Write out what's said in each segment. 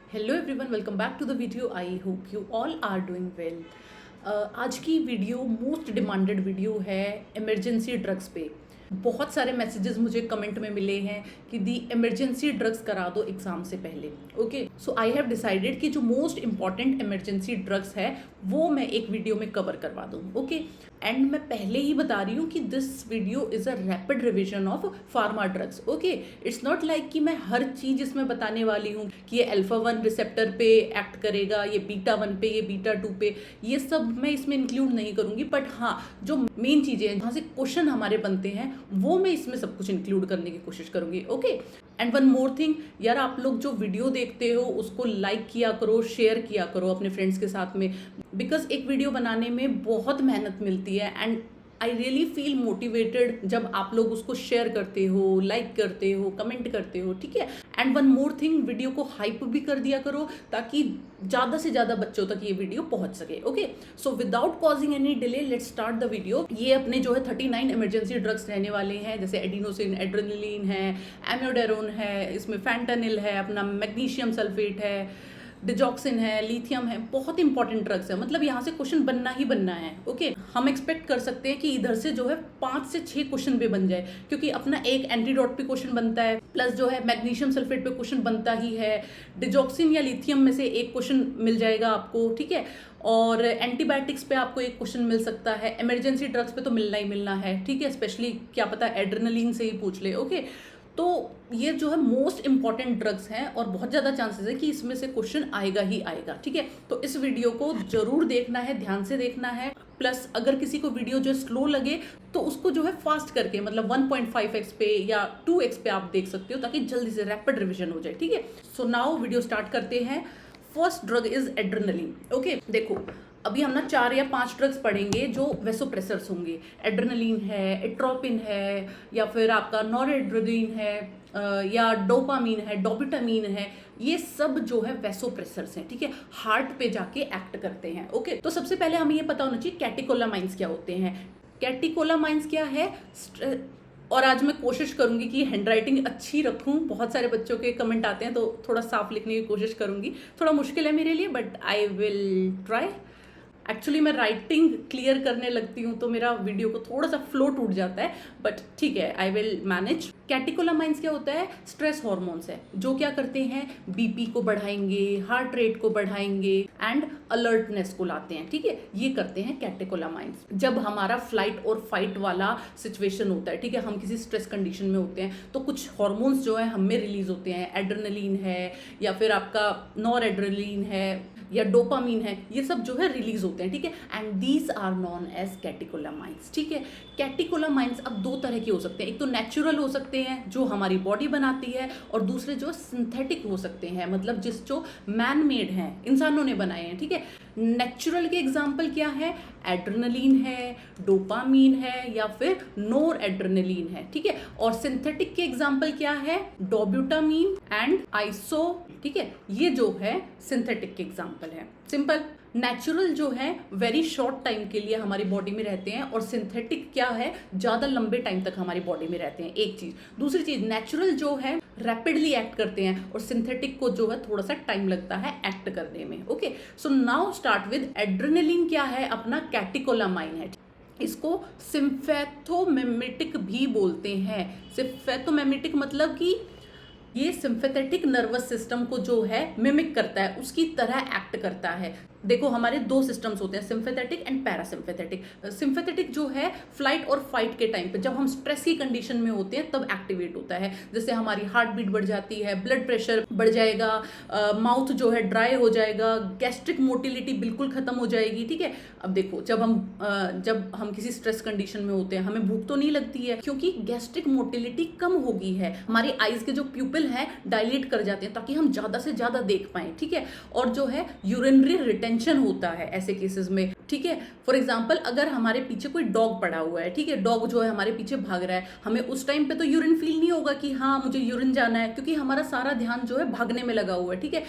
Hello everyone, welcome back to the video. I hope you all are doing well. आज की video most demanded video है emergency drugs पे। बहुत सारे messages मुझे कमेंट में मिले हैं कि दी इमरजेंसी ड्रग्स करा दो एग्जाम से पहले। Okay, so I have decided कि जो मोस्ट इंपॉर्टेंट इमरजेंसी ड्रग्स है वो मैं एक वीडियो में कवर करवा दूँ। ओके, एंड मैं पहले ही बता रही हूँ कि this video is a rapid revision of pharma drugs. Okay, it's not like कि मैं हर चीज़ इसमें बताने वाली हूँ कि ये अल्फा 1 रिसेप्टर पे एक्ट करेगा, ये बीटा 1 पे, ये बीटा 2 पे, ये सब मैं इसमें इंक्लूड नहीं करूँगी। बट हाँ, जो मेन चीज़ें हैं जहाँ से क्वेश्चन हमारे बनते हैं वो मैं इसमें सब कुछ इंक्लूड करने की कोशिश करूँगी। Okay, and one more thing यार, आप लोग जो वीडियो देखते हो उसको लाइक किया करो, शेयर किया करो अपने फ्रेंड्स के साथ में, बिकॉज एक वीडियो बनाने में बहुत मेहनत मिलती है and I really feel motivated जब आप लोग उसको शेयर करते हो, लाइक करते हो, कमेंट करते हो। ठीक है, and one more thing, video को हाइप भी कर दिया करो ताकि ज़्यादा से ज़्यादा बच्चों तक ये वीडियो पहुंच सके। Okay, so without causing any delay let's start the video. ये अपने जो है 39 इमरजेंसी ड्रग्स रहने वाले हैं, जैसे एडिनोसिन, एड्रेनलिन है, एम्योडेरोन है, इसमें फैंटानिल है, अपना मैग्नीशियम सल्फेट है, डिजॉक्सिन है, लिथियम है। बहुत इंपॉर्टेंट ड्रग्स है, मतलब यहाँ से क्वेश्चन बनना ही बनना है। ओके, हम एक्सपेक्ट कर सकते हैं कि इधर से जो है 5 से 6 क्वेश्चन पे बन जाए, क्योंकि अपना एक एंटीडोट पे क्वेश्चन बनता है, प्लस जो है मैग्नीशियम सल्फेट पे क्वेश्चन बनता ही है, डिजॉक्सिन या लिथियम में से एक क्वेश्चन मिल जाएगा आपको। ठीक है, और एंटीबायोटिक्स पे आपको एक क्वेश्चन मिल सकता है, इमरजेंसी ड्रग्स पे तो मिलना ही मिलना है। ठीक है, स्पेशली क्या पता एड्रेनलिन से ही पूछ ले। ओके, तो ये जो है मोस्ट इंपॉर्टेंट ड्रग्स हैं और बहुत ज़्यादा चांसेस है कि इसमें से क्वेश्चन आएगा ही आएगा। ठीक है, तो इस वीडियो को जरूर देखना है, ध्यान से देखना है। प्लस अगर किसी को वीडियो जो स्लो लगे तो उसको जो है फास्ट करके, मतलब 1.5x पे या 2x पे आप देख सकते हो, ताकि जल्दी से रैपिड रिविजन हो जाए। ठीक है, सो नाउ वीडियो स्टार्ट करते हैं। First drug is adrenaline. Okay, देखो अभी हम ना 4 या 5 ड्रग्स पढ़ेंगे जो वेसोप्रेसर्स होंगे। एड्रेनलिन है, एट्रोपिन है, या फिर आपका नॉरएड्रेनलिन है, या डोपामीन है, डोबिटामीन है। ये सब जो है वेसोप्रेसर्स हैं। ठीक है, हार्ट पे जाके एक्ट करते हैं। ओके, तो सबसे पहले हमें ये पता होना चाहिए कैटेकोलामाइंस क्या होते हैं। कैटेकोलामाइंस क्या है, और आज मैं कोशिश करूंगी कि हैंडराइटिंग अच्छी रखूं। बहुत सारे बच्चों के कमेंट आते हैं तो थोड़ा साफ लिखने की कोशिश करूंगी। थोड़ा मुश्किल है मेरे लिए, but I will try. Actually मैं राइटिंग क्लियर करने लगती हूँ तो मेरा वीडियो को थोड़ा सा फ्लो टूट जाता है, बट ठीक है, आई विल मैनेज। कैटेकोलामाइंस क्या होता है, स्ट्रेस हॉर्मोन्स है जो क्या करते हैं, बीपी को बढ़ाएंगे, हार्ट रेट को बढ़ाएंगे एंड अलर्टनेस को लाते हैं। ठीक है, ये करते हैं कैटेकोलामाइंस जब हमारा फ्लाइट और फाइट वाला सिचुएशन होता है। ठीक है, हम किसी स्ट्रेस कंडीशन में होते हैं तो कुछ हॉर्मोन्स जो है हमें रिलीज होते हैं। एड्रेनलिन है, या फिर आपका नॉरएड्रेनलिन है, या डोपामीन है, ये सब जो है रिलीज होते हैं। ठीक है, and these are known as catecholamines. ठीक है, कैटेकोलामाइंस अब 2 तरह के हो सकते हैं। एक तो नेचुरल हो सकते हैं जो हमारी बॉडी बनाती है, और दूसरे जो सिंथेटिक हो सकते हैं, मतलब जो मैन मेड हैं, इंसानों ने बनाए हैं। ठीक है, नेचुरल के एग्जाम्पल क्या है, एड्रेनलिन है, डोपामीन है, या फिर नोर एड्रेनलिन है। ठीक है, और सिंथेटिक के एग्जाम्पल क्या है, डोब्यूटामीन एंड आइसो। ठीक है, ये जो है सिंथेटिक के एग्जाम्पल है। सिंपल। नेचुरल जो है वेरी शॉर्ट टाइम के लिए हमारी बॉडी में रहते हैं, और सिंथेटिक क्या है, ज़्यादा लंबे टाइम तक हमारी बॉडी में रहते हैं। एक चीज़। दूसरी चीज़, नेचुरल जो है रैपिडली एक्ट करते हैं, और सिंथेटिक को जो है थोड़ा सा टाइम लगता है एक्ट करने में। Okay, so now start with adrenaline. क्या है, अपना कैटेकोलामाइन है। इसको सिम्फैथोमिमेटिक भी बोलते हैं। सिम्फैथोमिमेटिक मतलब कि ये सिंपैथेटिक नर्वस सिस्टम को जो है मिमिक करता है, उसकी तरह एक्ट करता है। देखो हमारे 2 सिस्टम्स होते हैं, सिंपैथेटिक एंड पैरासिम्पैथेटिक। सिंपैथेटिक जो है फ्लाइट और फाइट के टाइम पे, जब हम स्ट्रेस की कंडीशन में होते हैं तब एक्टिवेट होता है। जैसे हमारी हार्ट बीट बढ़ जाती है, ब्लड प्रेशर बढ़ जाएगा, माउथ जो है ड्राई हो जाएगा, गैस्ट्रिक मोटिलिटी बिल्कुल खत्म हो जाएगी। ठीक है, अब देखो जब हम किसी स्ट्रेस कंडीशन में होते हैं हमें भूख तो नहीं लगती है, क्योंकि गैस्ट्रिक मोटिलिटी कम हो गई है। हमारी आईज के जो प्यूपिल है डायलेट कर जाते हैं ताकि हम ज्यादा से ज्यादा देख पाए। ठीक है, और जो है यूरिनरी रिटेंशन होता है ऐसे केसेस में। ठीक है, फॉर एग्जांपल अगर हमारे पीछे कोई डॉग पड़ा हुआ है, ठीक है, डॉग जो है हमारे पीछे भाग रहा है, हमें उस टाइम पे तो यूरिन फील नहीं होगा कि हाँ मुझे यूरिन जाना है, क्योंकि हमारा सारा ध्यान जो है भागने में लगा हुआ है। ठीक है,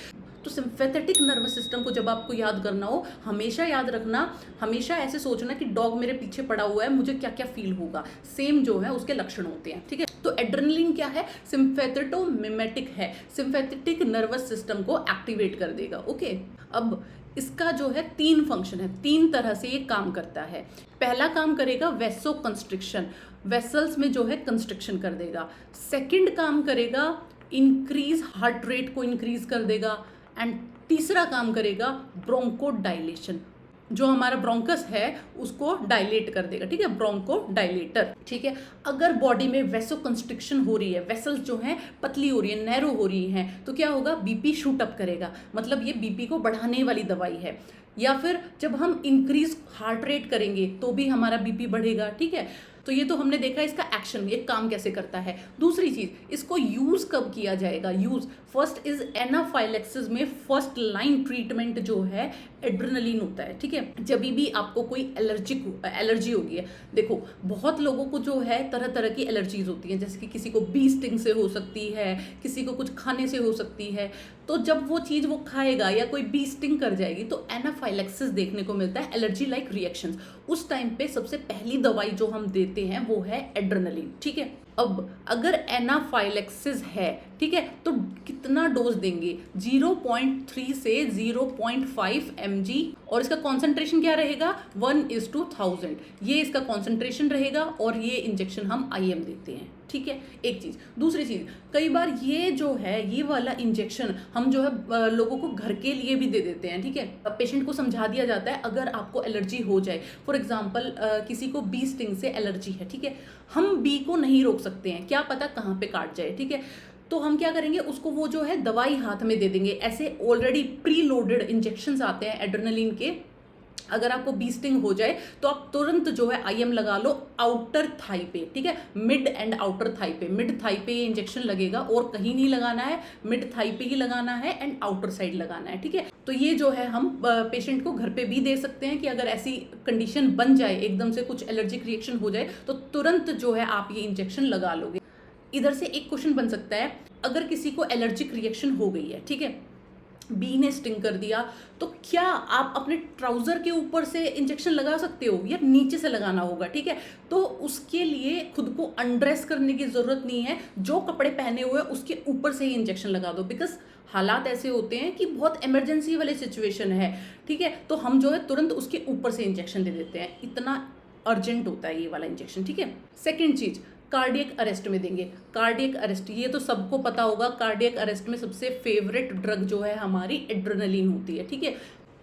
तो सिंपैथेटिक नर्वस सिस्टम को जब आपको याद करना हो, हमेशा याद रखना, हमेशा ऐसे सोचना कि डॉग मेरे पीछे पड़ा हुआ है, मुझे क्या क्या फील होगा। सेम जो है उसके लक्षण होते हैं। ठीक है, तो तो एड्रेनलिन क्या है, सिम्पैथेटोमिमेटिक है, सिम्पैथेटिक नर्वस सिस्टम को एक्टिवेट कर देगा। ओके, अब इसका जो है 3 फंक्शन है, 3 तरह से ये काम करता है। पहला काम करेगा वेसो कंस्ट्रिक्शन, वेसल्स में जो है कंस्ट्रिक्शन कर देगा। सेकंड काम करेगा इंक्रीज हार्ट रेट को इंक्रीज कर देगा। एंड तीसरा काम करेगा ब्रोंको डायलेशन, जो हमारा ब्रोंकस है उसको डायलेट कर देगा। ठीक है, ब्रोंको डायलेटर। ठीक है, अगर बॉडी में वेसो कंस्ट्रिक्शन हो रही है, वेसल्स जो हैं पतली हो रही है, नैरो हो रही हैं, तो क्या होगा, बीपी शूट अप करेगा, मतलब ये बीपी को बढ़ाने वाली दवाई है। या फिर जब हम इंक्रीज हार्ट रेट करेंगे तो भी हमारा बीपी बढ़ेगा। ठीक है, तो ये तो हमने देखा इसका एक्शन, ये काम कैसे करता है। दूसरी चीज, इसको यूज कब किया जाएगा, यूज फर्स्ट इज एनाफाइलेक्सिस में फर्स्ट लाइन ट्रीटमेंट जो है एड्रेनलिन होता है। ठीक है, जब भी आपको कोई एलर्जी होगी है, देखो बहुत लोगों को जो है तरह तरह की एलर्जीज होती हैं, जैसे कि किसी को बी स्टिंग से हो सकती है, किसी को कुछ खाने से हो सकती है। तो जब वो चीज़ वो खाएगा या कोई बी स्टिंग कर जाएगी तो एनाफाइलेक्सिस देखने को मिलता है, एलर्जी लाइक रिएक्शंस। उस टाइम पे सबसे पहली दवाई जो हम देते हैं वो है एड्रेनलिन। ठीक है, अब अगर एनाफाइलेक्सिस है, ठीक है, तो कितना डोज देंगे, 0.3 से 0.5 mg, और इसका कॉन्सेंट्रेशन क्या रहेगा, 1:1000, ये इसका कॉन्सेंट्रेशन रहेगा। और ये इंजेक्शन हम IM देते हैं। ठीक है, एक चीज। दूसरी चीज, कई बार ये जो है ये वाला इंजेक्शन हम जो है लोगों को घर के लिए भी दे देते हैं। ठीक है, पेशेंट को समझा दिया जाता है अगर आपको एलर्जी हो जाए, फॉर एग्जांपल किसी को बी स्टिंग से एलर्जी है, ठीक है, हम बी को नहीं रोक सकते हैं, क्या पता कहाँ पे काट जाए। ठीक है, तो हम क्या करेंगे, उसको वो जो है दवाई हाथ में दे देंगे। ऐसे ऑलरेडी प्री लोडेड इंजेक्शंस आते हैं एड्रेनलिन के। अगर आपको बी स्टिंग हो जाए तो आप तुरंत जो है IM लगा लो आउटर थाई पे। ठीक है, मिड एंड आउटर थाई पे, मिड थाई पे ये इंजेक्शन लगेगा और कहीं नहीं लगाना है, मिड थाई पे ही लगाना है एंड आउटर साइड लगाना है। ठीक है, तो ये जो है हम पेशेंट को घर पे भी दे सकते हैं कि अगर ऐसी कंडीशन बन जाए, एकदम से कुछ एलर्जिक रिएक्शन हो जाए, तो तुरंत जो है आप ये इंजेक्शन लगा लोगे। इधर से एक क्वेश्चन बन सकता है, अगर किसी को एलर्जिक रिएक्शन हो गई है, ठीक है, बी ने स्टिंग कर दिया, तो क्या आप अपने ट्राउजर के ऊपर से इंजेक्शन लगा सकते हो या नीचे से लगाना होगा। ठीक है, तो उसके लिए खुद को अनड्रेस करने की जरूरत नहीं है, जो कपड़े पहने हुए उसके ऊपर से ही इंजेक्शन लगा दो। बिकॉज हालात ऐसे होते हैं कि बहुत इमरजेंसी वाली सिचुएशन है, ठीक है, तो हम जो है तुरंत उसके ऊपर से इंजेक्शन दे देते हैं, इतना अर्जेंट होता है ये वाला इंजेक्शन। ठीक है, सेकेंड चीज, कार्डियक अरेस्ट में देंगे। कार्डियक अरेस्ट, ये तो सबको पता होगा, कार्डियक अरेस्ट में सबसे फेवरेट ड्रग जो है हमारी एड्रेनलिन होती है। ठीक है,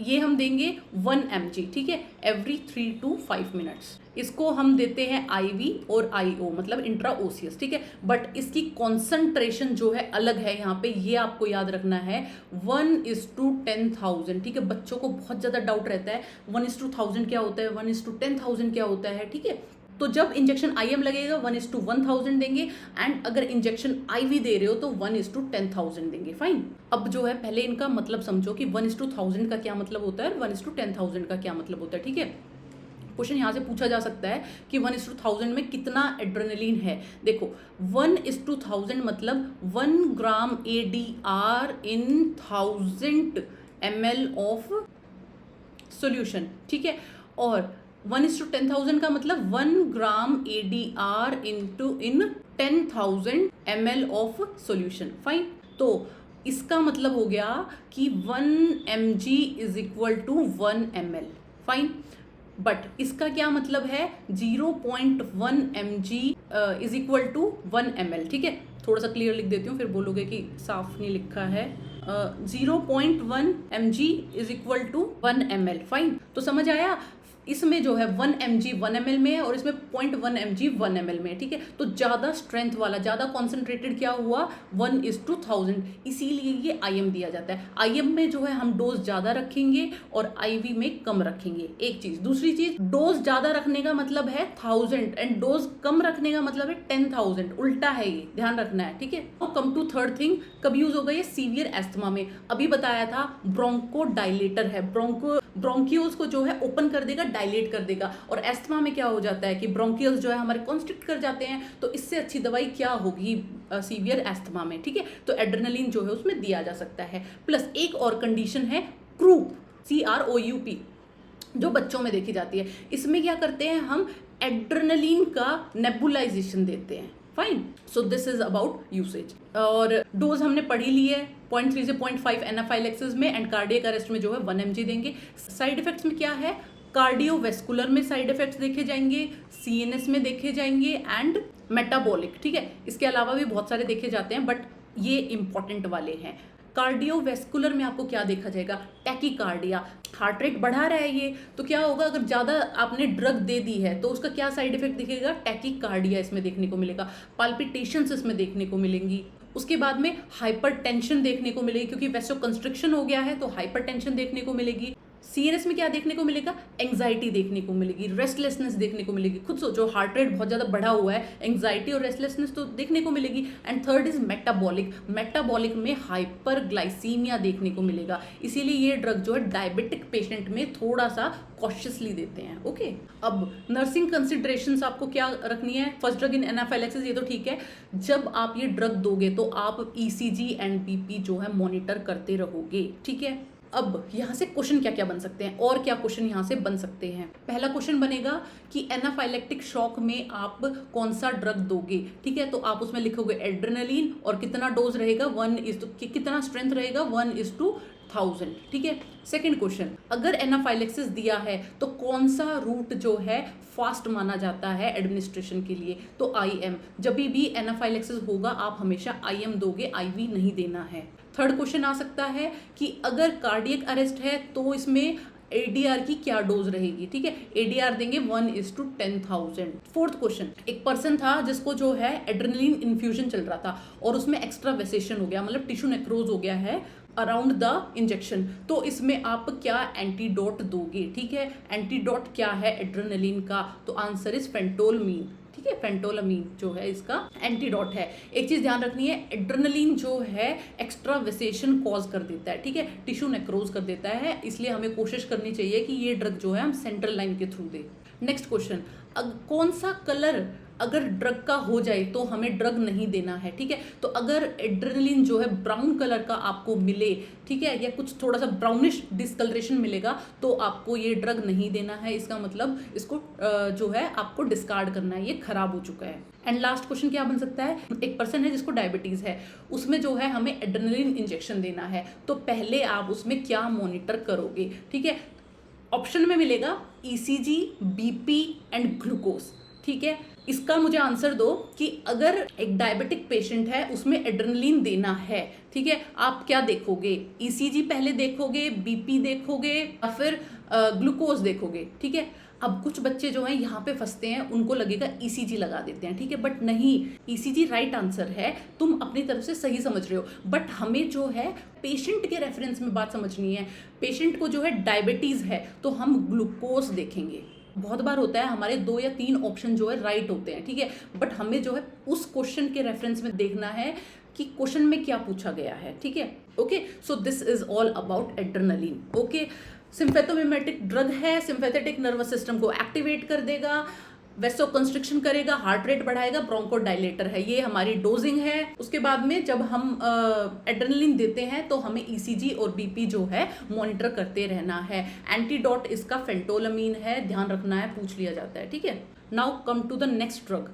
ये हम देंगे 1 mg, ठीक है, एवरी 3 to 5 मिनट्स। इसको हम देते हैं IV और IO, मतलब इंट्राओसियस। ठीक है, बट इसकी कॉन्सेंट्रेशन जो है अलग है यहाँ पे, ये आपको याद रखना है, 1:10,000। ठीक है, बच्चों को बहुत ज़्यादा डाउट रहता है 1:1000 क्या होता है, 1:10,000 क्या होता है। ठीक है, तो जब इंजेक्शन IM लगेगा 1:1000 देंगे, एंड अगर इंजेक्शन IV दे रहे हो तो 1:10,000 देंगे। फाइन, अब जो है पहले इनका मतलब समझो कि 1:1000 का क्या मतलब होता है और 1:10,000 का क्या मतलब होता है। ठीक है, क्वेश्चन यहाँ से पूछा जा सकता है कि 1:1000 में कितना एड्रेनलिन है। देखो 1:1000 मतलब 1 gram ADR in 1000 ml of solution. ठीक है, और 1:10,000 का मतलब 1 gram ADR in 10,000 ml of solution. Fine, तो इसका मतलब हो गया कि 1 mg is equal to 1 ml। Fine, but इसका क्या मतलब है, 0.1 mg is equal to 1 ml। ठीक है, थोड़ा सा क्लियर लिख देती हूँ, फिर बोलोगे कि साफ नहीं लिखा है। 0.1 mg is equal to 1 ml। Fine, तो समझ आया, इसमें जो है 1 mg 1 ml में है और इसमें 0.1 mg 1 ml में है। ठीक है, तो ज़्यादा स्ट्रेंथ वाला, ज़्यादा कॉन्सेंट्रेटेड क्या हुआ, 1:1000, इसीलिए ये IM दिया जाता है। IM में जो है हम डोज ज़्यादा रखेंगे और IV में कम रखेंगे, एक चीज़। दूसरी चीज़, डोज ज़्यादा रखने का मतलब है 1000 एंड डोज कम रखने का मतलब है 10,000, उल्टा है, ये ध्यान रखना है। ठीक है, तो कम टू थर्ड थिंग, कब यूज होगा ये, सीवियर एस्थमा में। अभी बताया था ब्रोंको डायलेटर है, ब्रोंकियोल्स को जो है ओपन कर देगा, डायलेट कर देगा। और एस्थमा में क्या हो जाता है कि ब्रोंकियल्स जो है हमारे कॉन्स्ट्रिक्ट कर जाते हैं, तो इससे अच्छी दवाई क्या होगी सीवियर एस्थमा में। ठीक है, तो एड्रेनलिन जो है उसमें दिया जा सकता है। प्लस एक और कंडीशन है क्रूप, CROUP, जो बच्चों में देखी जाती है। इसमें क्या करते हैं हम, एड्रेनलिन का नेबुलाइजेशन देते हैं। Fine. So this is about usage. और डोज हमने पढ़ी ली है, 0.3 से 0.5 एनाफाइलेक्सिस में एंड कार्डियक अरेस्ट में जो है 1 mg देंगे। साइड इफेक्ट्स में क्या है, कार्डियोवेस्कुलर में साइड इफेक्ट्स देखे जाएंगे, सीएनएस में देखे जाएंगे एंड मेटाबॉलिक, ठीक है। इसके अलावा भी बहुत सारे देखे जाते हैं बट ये इंपॉर्टेंट वाले हैं। कार्डियोवेस्कुलर में आपको क्या देखा जाएगा, टैकीकार्डिया, हार्ट रेट बढ़ा रहा है ये, तो क्या होगा अगर ज़्यादा आपने ड्रग दे दी है तो उसका क्या साइड इफेक्ट दिखेगा, टैकीकार्डिया इसमें देखने को मिलेगा, पाल्पिटेशंस इसमें देखने को मिलेंगी। उसके बाद में हाइपरटेंशन देखने को मिलेगी क्योंकि वैसोकंस्ट्रिक्शन हो गया है तो हाइपरटेंशन देखने को मिलेगी। सीएनएस में क्या देखने को मिलेगा, एंग्जाइटी देखने को मिलेगी, रेस्टलेसनेस देखने को मिलेगी। खुद सोचो हार्ट रेट बहुत ज़्यादा बढ़ा हुआ है, एंग्जाइटी और रेस्टलेसनेस तो देखने को मिलेगी। And third is metabolic, metabolic में हाइपरग्लाइसीमिया देखने को मिलेगा। इसीलिए ये ड्रग जो है डायबिटिक पेशेंट में थोड़ा सा कॉशियसली देते हैं। ओके, अब नर्सिंग कंसिडरेशंस आपको क्या रखनी है, फर्स्ट ड्रग इन एनाफाइलेक्सिस ये तो ठीक है। जब आप ये ड्रग दोगे तो आप ईसीजी एंड बीपी जो है मॉनिटर करते रहोगे, ठीक है। अब यहाँ से क्वेश्चन क्या क्या बन सकते हैं और क्या क्वेश्चन यहाँ से बन सकते हैं। पहला क्वेश्चन बनेगा कि एनाफाइलेक्टिक शॉक में आप कौन सा ड्रग दोगे, ठीक है। तो आप उसमें लिखोगे एड्रेनलिन और कितना डोज रहेगा, कितना स्ट्रेंथ रहेगा, 1:1000, ठीक है। सेकंड क्वेश्चन, अगर एनाफाइलेक्सिस दिया है तो कौन सा रूट जो है फास्ट माना जाता है एडमिनिस्ट्रेशन के लिए, तो IM। जब भी एनाफाइलेक्सिस होगा आप हमेशा IM दोगे, IV नहीं देना है। थर्ड क्वेश्चन आ सकता है कि अगर कार्डियक अरेस्ट है तो इसमें ADR की क्या डोज रहेगी, ठीक है। ADR देंगे 1:10,000। फोर्थ क्वेश्चन, एक पर्सन था जिसको जो है एड्रेनलिन इन्फ्यूजन चल रहा था और उसमें एक्स्ट्रा वेसेशन हो गया, मतलब टिश्यू नेक्रोज हो गया है अराउंड द इंजेक्शन, तो इसमें आप क्या एंटीडोट दोगे, ठीक है। एंटीडोट क्या है एड्रेनलिन का, तो आंसर इज फेंटोलमीन, ठीक है। फेंटोलमीन जो है इसका एंटीडोट है। एक चीज ध्यान रखनी है, एड्रेनलिन जो है एक्स्ट्रा वेसेशन कॉज कर देता है, ठीक है, टिश्यू नेक्रोज कर देता है, इसलिए हमें कोशिश करनी चाहिए कि ये ड्रग जो है हम सेंट्रल लाइन के थ्रू दे। नेक्स्ट क्वेश्चन, कौन सा कलर अगर ड्रग का हो जाए तो हमें ड्रग नहीं देना है, ठीक है। तो अगर एड्रेनलिन जो है ब्राउन कलर का आपको मिले, ठीक है, या कुछ थोड़ा सा ब्राउनिश डिस्कलरेशन मिलेगा तो आपको ये ड्रग नहीं देना है। इसका मतलब इसको जो है आपको डिस्कार्ड करना है, ये खराब हो चुका है। एंड लास्ट क्वेश्चन क्या बन सकता है, एक पर्सन है जिसको डायबिटीज है, उसमें जो है हमें एड्रेनलिन इंजेक्शन देना है, तो पहले आप उसमें क्या मॉनिटर करोगे, ठीक है। ऑप्शन में मिलेगा ECG, BP एंड ग्लूकोज, ठीक है। इसका मुझे आंसर दो कि अगर एक डायबिटिक पेशेंट है उसमें एड्रेनलिन देना है, ठीक है, आप क्या देखोगे, ECG पहले देखोगे, BP देखोगे या फिर ग्लूकोज देखोगे, ठीक है। अब कुछ बच्चे जो हैं यहाँ पे फंसते हैं, उनको लगेगा ECG लगा देते हैं, ठीक है, बट नहीं, ECG राइट आंसर है, तुम अपनी तरफ से सही समझ रहे हो, बट हमें जो है पेशेंट के रेफरेंस में बात समझनी है। पेशेंट को जो है डायबिटीज है तो हम ग्लूकोज देखेंगे। बहुत बार होता है हमारे 2 या 3 ऑप्शन जो है राइट होते हैं, ठीक है, बट हमें जो है उस क्वेश्चन के रेफरेंस में देखना है कि क्वेश्चन में क्या पूछा गया है, ठीक है। Okay, so this is all about adrenaline. Okay, sympathomimetic drug है, सिम्फेथेटिक नर्वस सिस्टम को एक्टिवेट कर देगा, वेसोकंस्ट्रिक्शन करेगा, हार्ट रेट बढ़ाएगा, ब्रोंकोडायलेटर है, ये हमारी डोजिंग है। उसके बाद में जब हम एड्रेनलिन देते हैं तो हमें ECG और BP जो है मॉनिटर करते रहना है। एंटीडोट इसका फेंटोलमीन है, ध्यान रखना है, पूछ लिया जाता है, ठीक है। Now come to the next drug,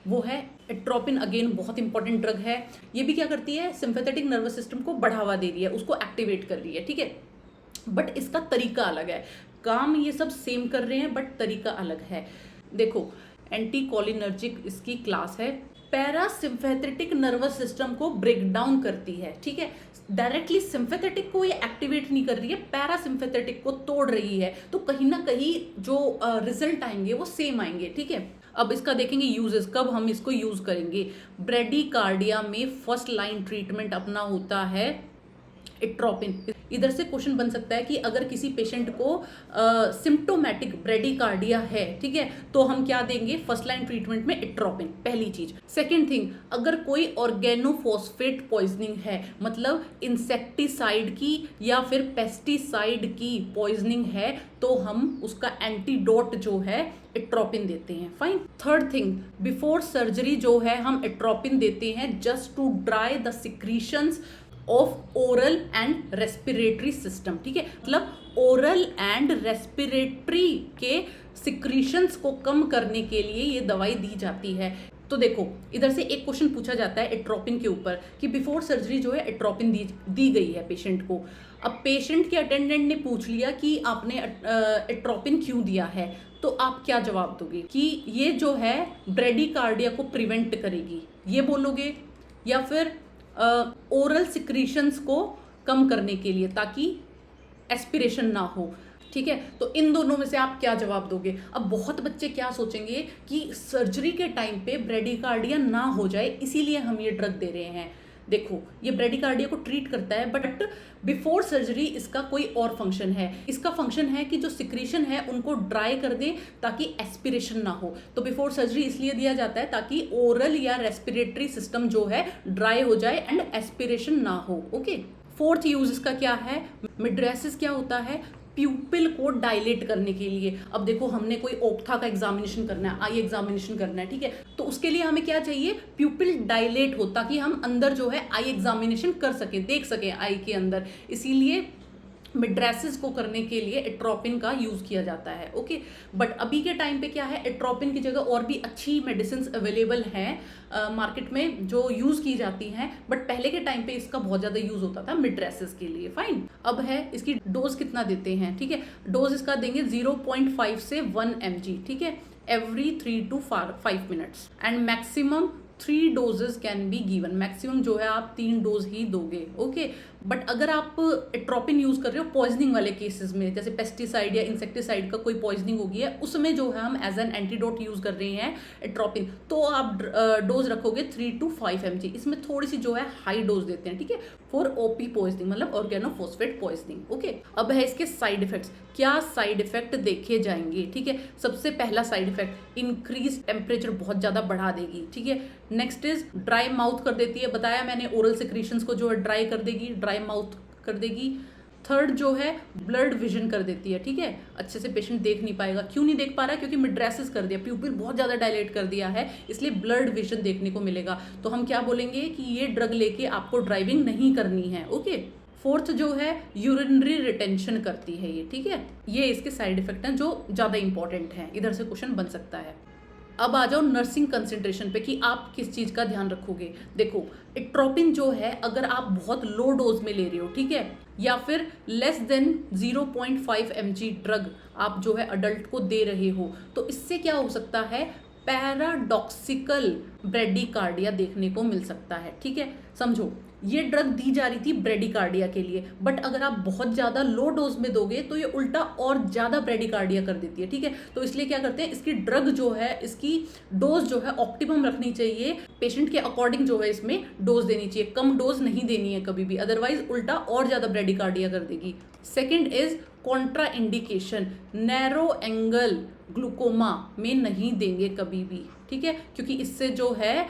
वो है एट्रोपिन। अगेन बहुत इंपॉर्टेंट ड्रग है, ये भी क्या करती है, सिम्फेथेटिक नर्वस सिस्टम को बढ़ावा दे रही है, उसको एक्टिवेट कर रही है, ठीक है, बट इसका तरीका अलग है। काम ये सब सेम कर रहे हैं बट तरीका अलग है। देखो, एंटीकोलिनर्जिक इसकी क्लास है, पैरासिम्फेथेटिक नर्वस सिस्टम को ब्रेक डाउन करती है, ठीक है। डायरेक्टली सिम्फेथेटिक को ये एक्टिवेट नहीं कर रही है, पैरासिम्फेथेटिक को तोड़ रही है, तो कहीं ना कहीं जो रिजल्ट आएंगे वो सेम आएंगे, ठीक है। अब इसका देखेंगे यूजेस, कब हम इसको यूज करेंगे। ब्रेडिकार्डिया में फर्स्ट लाइन ट्रीटमेंट अपना होता है एट्रोपिन। इधर से क्वेश्चन बन सकता है कि अगर किसी पेशेंट को सिम्प्टोमेटिक ब्रेडिकार्डिया है, ठीक है, तो हम क्या देंगे फर्स्ट लाइन ट्रीटमेंट में एट्रोपिन, पहली चीज। सेकंड थिंग, अगर कोई ऑर्गेनोफॉस्फेट पॉइजनिंग है, मतलब इंसेक्टिसाइड की या फिर पेस्टिसाइड की पॉइजनिंग है, तो हम उसका एंटीडोट जो है एट्रोपिन देते हैं। Fine. Third thing, before surgery जो है हम एट्रोपिन देते हैं just to dry the secretions of oral and respiratory system, ठीक है, मतलब ओरल एंड रेस्पिरेटरी के सिक्रीशंस को कम करने के लिए ये दवाई दी जाती है। तो देखो इधर से एक क्वेश्चन पूछा जाता है एट्रोपिन के ऊपर कि बिफोर सर्जरी जो है एट्रोपिन दी गई है पेशेंट को। अब पेशेंट के अटेंडेंट ने पूछ लिया कि आपने एट्रोपिन क्यों दिया है, तो आप क्या जवाब दोगे कि ये जो है ब्रेडिकार्डिया को प्रिवेंट करेगी, ये बोलोगे, या फिर ओरल सिक्रीशंस को कम करने के लिए ताकि एस्पिरेशन ना हो। ठीक है, तो इन दोनों में से आप क्या जवाब दोगे। अब बहुत बच्चे क्या सोचेंगे कि सर्जरी के टाइम पे ब्रेडिकार्डिया ना हो जाए इसीलिए हम ये ड्रग दे रहे हैं। देखो ये ब्रेडिकार्डिया को ट्रीट करता है, बट बिफोर सर्जरी इसका कोई और फंक्शन है। इसका फंक्शन है कि जो सिक्रीशन है उनको ड्राई कर दे ताकि एस्पिरेशन ना हो। तो बिफोर सर्जरी इसलिए दिया जाता है ताकि ओरल या रेस्पिरेटरी सिस्टम जो है ड्राई हो जाए एंड एस्पिरेशन ना हो। ओके, फोर्थ यूज इसका क्या है, मिड्रेसिस क्या होता है, प्यूपिल को डायलेट करने के लिए। अब देखो हमने कोई ओप्था का एग्जामिनेशन करना है, आई एग्जामिनेशन करना है, ठीक है, तो उसके लिए हमें क्या चाहिए, प्यूपिल डायलेट हो ताकि हम अंदर जो है आई एग्जामिनेशन कर सकें, देख सकें आई के अंदर। इसीलिए मिड्रेसिस को करने के लिए एट्रोपिन का यूज किया जाता है। ओके, बट अभी के टाइम पे क्या है, एट्रोपिन की जगह और भी अच्छी मेडिसिन अवेलेबल हैं मार्केट में जो यूज की जाती हैं, बट पहले के टाइम पे इसका बहुत ज्यादा यूज होता था मिड्रेसिस के लिए। फाइन, अब है इसकी डोज कितना देते हैं। ठीक है, डोज इसका देंगे 0.5 से 1 mg, ठीक है, every 3 to 5 minutes and maximum 3 doses can be given. Maximum जो है आप 3 डोज ही दोगे। ओके, बट अगर आप एट्रोपिन यूज कर रहे हो पॉइजनिंग वाले केसेस में, जैसे पेस्टिसाइड या इंसेक्टिसाइड का कोई पॉइजनिंग हो गई है, उसमें जो है हम एज एन एंटीडोट यूज कर रहे हैं एट्रोपिन, तो आप डोज रखोगे 3 to 5 mg। इसमें थोड़ी सी जो है हाई डोज देते हैं, ठीक है, फॉर ओपी पॉइजनिंग, मतलब ऑर्गेनोफॉस्फेट पॉइजनिंग। ओके, अब है इसके साइड इफेक्ट्स, क्या साइड इफेक्ट देखे जाएंगे। ठीक है, सबसे पहला साइड इफेक्ट, इंक्रीज टेम्परेचर बहुत ज्यादा बढ़ा देगी। ठीक है, नेक्स्ट इज ड्राई माउथ कर देती है, बताया मैंने, ओरल सिक्रीशंस को जो है ड्राई कर देगी, ड्राई माउथ कर देगी। थर्ड जो है ब्लड विजन कर देती है। ठीक है, अच्छे से पेशेंट देख नहीं पाएगा। क्यों नहीं देख पा रहा है, क्योंकि मिड्रेसिस कर दिया, प्यूपिल बहुत ज्यादा डायलेट कर दिया है, इसलिए ब्लड विजन देखने को मिलेगा। तो हम क्या बोलेंगे कि ये ड्रग लेके आपको ड्राइविंग नहीं करनी है। ओके, फोर्थ जो है यूरिनरी रिटेंशन करती है ये। ठीक है, ये इसके साइड इफेक्ट हैं जो ज्यादा इंपॉर्टेंट हैं, इधर से क्वेश्चन बन सकता है। अब आ जाओ नर्सिंग कंसंट्रेशन पे कि आप किस चीज़ का ध्यान रखोगे। देखो एट्रोपिन जो है अगर आप बहुत लो डोज में ले रहे हो, ठीक है, या फिर लेस देन 0.5 mg ड्रग आप जो है अडल्ट को दे रहे हो, तो इससे क्या हो सकता है, पैराडॉक्सिकल ब्रेडिकार्डिया देखने को मिल सकता है। ठीक है, समझो ये ड्रग दी जा रही थी ब्रेडिकार्डिया के लिए, बट अगर आप बहुत ज़्यादा लो डोज में दोगे तो ये उल्टा और ज़्यादा ब्रेडिकार्डिया कर देती है। ठीक है, तो इसलिए क्या करते हैं, इसकी ड्रग जो है, इसकी डोज जो है ऑप्टिमम रखनी चाहिए, पेशेंट के अकॉर्डिंग जो है इसमें डोज देनी चाहिए, कम डोज नहीं देनी है कभी भी, अदरवाइज उल्टा और ज़्यादा ब्रेडिकार्डिया कर देगी। Second is Contra indication, narrow angle glaucoma में नहीं देंगे कभी भी। ठीक है, क्योंकि इससे जो है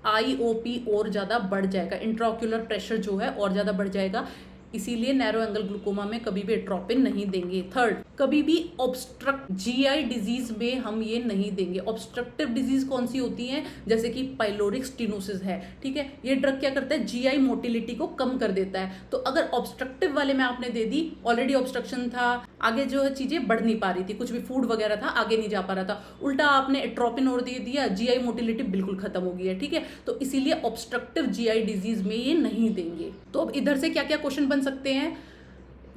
IOP और ज़्यादा बढ़ जाएगा, इंट्राओक्यूलर प्रेशर जो है और ज़्यादा बढ़ जाएगा, इसीलिए नैरो एंगल ग्लूकोमा में कभी भी एट्रोपिन नहीं देंगे। थर्ड, कभी भी ऑब्स्ट्रक्ट GI डिजीज में हम ये नहीं देंगे। ऑब्स्ट्रक्टिव डिजीज कौन सी होती हैं, जैसे कि पाइलोरिक स्टेनोसिस है। ठीक है, ये ड्रग क्या करता है, GI मोटिलिटी को कम कर देता है। तो अगर ऑब्स्ट्रक्टिव वाले में आपने दे दी, ऑलरेडी ऑब्स्ट्रक्शन था, आगे जो है चीजें बढ़ नहीं पा रही थी, कुछ भी फूड वगैरह था आगे नहीं जा पा रहा था, उल्टा आपने एट्रोपिन और दे दिया, GI मोटिलिटी बिल्कुल खत्म हो गई है। ठीक है, तो इसीलिए ऑब्स्ट्रक्टिव GI डिजीज में ये नहीं देंगे। तो अब इधर से क्या क्या क्वेश्चन बन सकते हैं।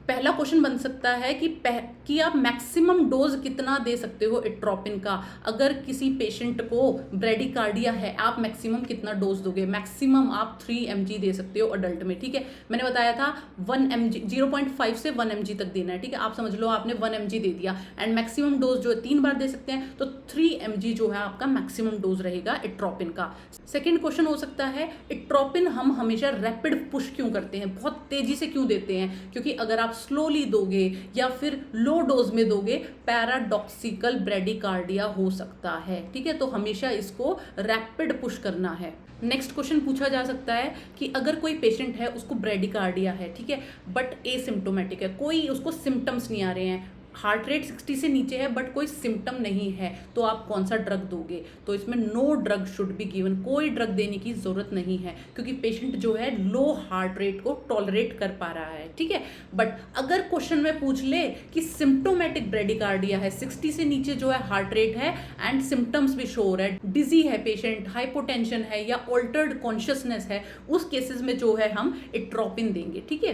पहला क्वेश्चन बन सकता है कि आप मैक्सिमम डोज कितना दे सकते हो एट्रोपिन का। अगर किसी पेशेंट को ब्रेडिकार्डिया है, आप मैक्सिमम कितना डोज दोगे। मैक्सिमम आप 3 mg दे सकते हो अडल्ट में। ठीक है, मैंने बताया था 1 mg, 0.5 से 1 mg तक देना है। ठीक है, आप समझ लो आपने 1 mg दे दिया, एंड मैक्सिमम डोज जो है 3 बार दे सकते हैं, तो 3 mg जो है आपका मैक्सिमम डोज रहेगा एट्रोपिन का। सेकेंड क्वेश्चन हो सकता है, एट्रोपिन हम हमेशा रैपिड पुश क्यों करते हैं, बहुत तेजी से क्यों देते हैं। क्योंकि अगर आप स्लोली दोगे या फिर लो डोज में दोगे, पैराडॉक्सिकल ब्रेडिकार्डिया हो सकता है। ठीक है, तो हमेशा इसको रैपिड पुश करना है। नेक्स्ट क्वेश्चन पूछा जा सकता है कि अगर कोई पेशेंट है, उसको ब्रेडिकार्डिया है, ठीक है, बट एसिम्प्टोमेटिक है, कोई उसको सिम्टम्स नहीं आ रहे हैं, हार्ट रेट 60 से नीचे है बट कोई सिम्टम नहीं है, तो आप कौन सा ड्रग दोगे? तो इसमें no drug should be given, कोई ड्रग देने की ज़रूरत नहीं है, क्योंकि पेशेंट जो है लो हार्ट रेट को टॉलरेट कर पा रहा है, ठीक है। बट अगर क्वेश्चन में पूछ ले कि सिम्टोमेटिक ब्रेडिकार्डिया है, 60 से नीचे जो है हार्ट रेट है एंड सिम्टम्स भी शो हो रहा है, डिजी है पेशेंट, हाइपोटेंशन है या ऑल्टर्ड कॉन्शियसनेस है, उस केसेस में जो है हम एट्रोपिन देंगे, ठीक है।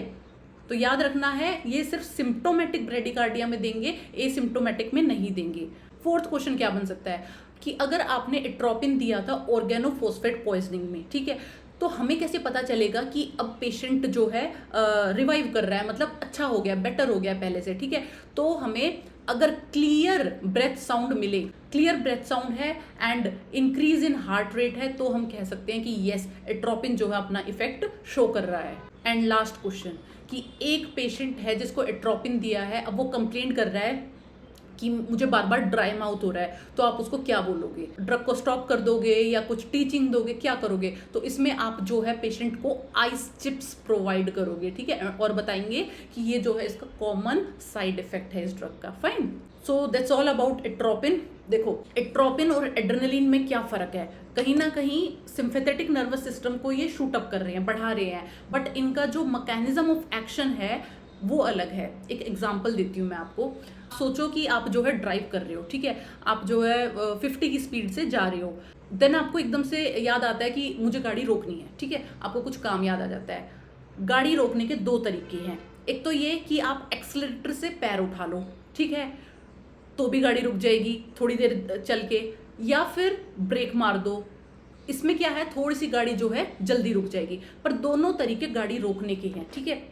तो याद रखना है, ये सिर्फ सिम्प्टोमेटिक ब्रेडिकार्डिया में देंगे, एसिम्प्टोमेटिक में नहीं देंगे। फोर्थ क्वेश्चन क्या बन सकता है कि अगर आपने एट्रोपिन दिया था ऑर्गेनोफॉस्फेट पॉइजनिंग में, ठीक है, तो हमें कैसे पता चलेगा कि अब पेशेंट जो है रिवाइव कर रहा है, मतलब अच्छा हो गया, बेटर हो गया पहले से, ठीक है। तो हमें अगर क्लियर ब्रेथ साउंड मिले, क्लियर ब्रेथ साउंड है and increase in heart rate है, तो हम कह सकते हैं कि यस, एट्रोपिन जो है अपना इफेक्ट शो कर रहा है। एंड लास्ट क्वेश्चन कि एक पेशेंट है जिसको एट्रोपिन दिया है, अब वो कंप्लेन कर रहा है कि मुझे बार बार ड्राई माउथ हो रहा है, तो आप उसको क्या बोलोगे? ड्रग को स्टॉप कर दोगे या कुछ टीचिंग दोगे, क्या करोगे? तो इसमें आप जो है पेशेंट को आइस चिप्स प्रोवाइड करोगे, ठीक है, और बताएंगे कि ये जो है इसका कॉमन साइड इफेक्ट है इस ड्रग का। Fine, so that's all about atropine. देखो, एट्रोपिन और एड्रेनलिन में क्या फ़र्क है? कहीं ना कहीं सिंपैथेटिक नर्वस सिस्टम को ये शूट अप कर रहे हैं, बढ़ा रहे हैं, बट इनका जो मैकेनिज्म ऑफ एक्शन है वो अलग है। एक एग्जांपल देती हूँ मैं आपको। सोचो कि आप जो है ड्राइव कर रहे हो, ठीक है, आप जो है 50 की स्पीड से जा रहे हो, देन आपको एकदम से याद आता है कि मुझे गाड़ी रोकनी है, ठीक है, आपको कुछ काम याद आ जाता है। गाड़ी रोकने के दो तरीके हैं, एक तो ये कि आप एक्सीलरेटर से पैर उठा लो, ठीक है, तो भी गाड़ी रुक जाएगी थोड़ी देर चल के, या फिर ब्रेक मार दो, इसमें क्या है, थोड़ी सी गाड़ी जो है जल्दी रुक जाएगी, पर दोनों तरीके गाड़ी रोकने के हैं, ठीक है।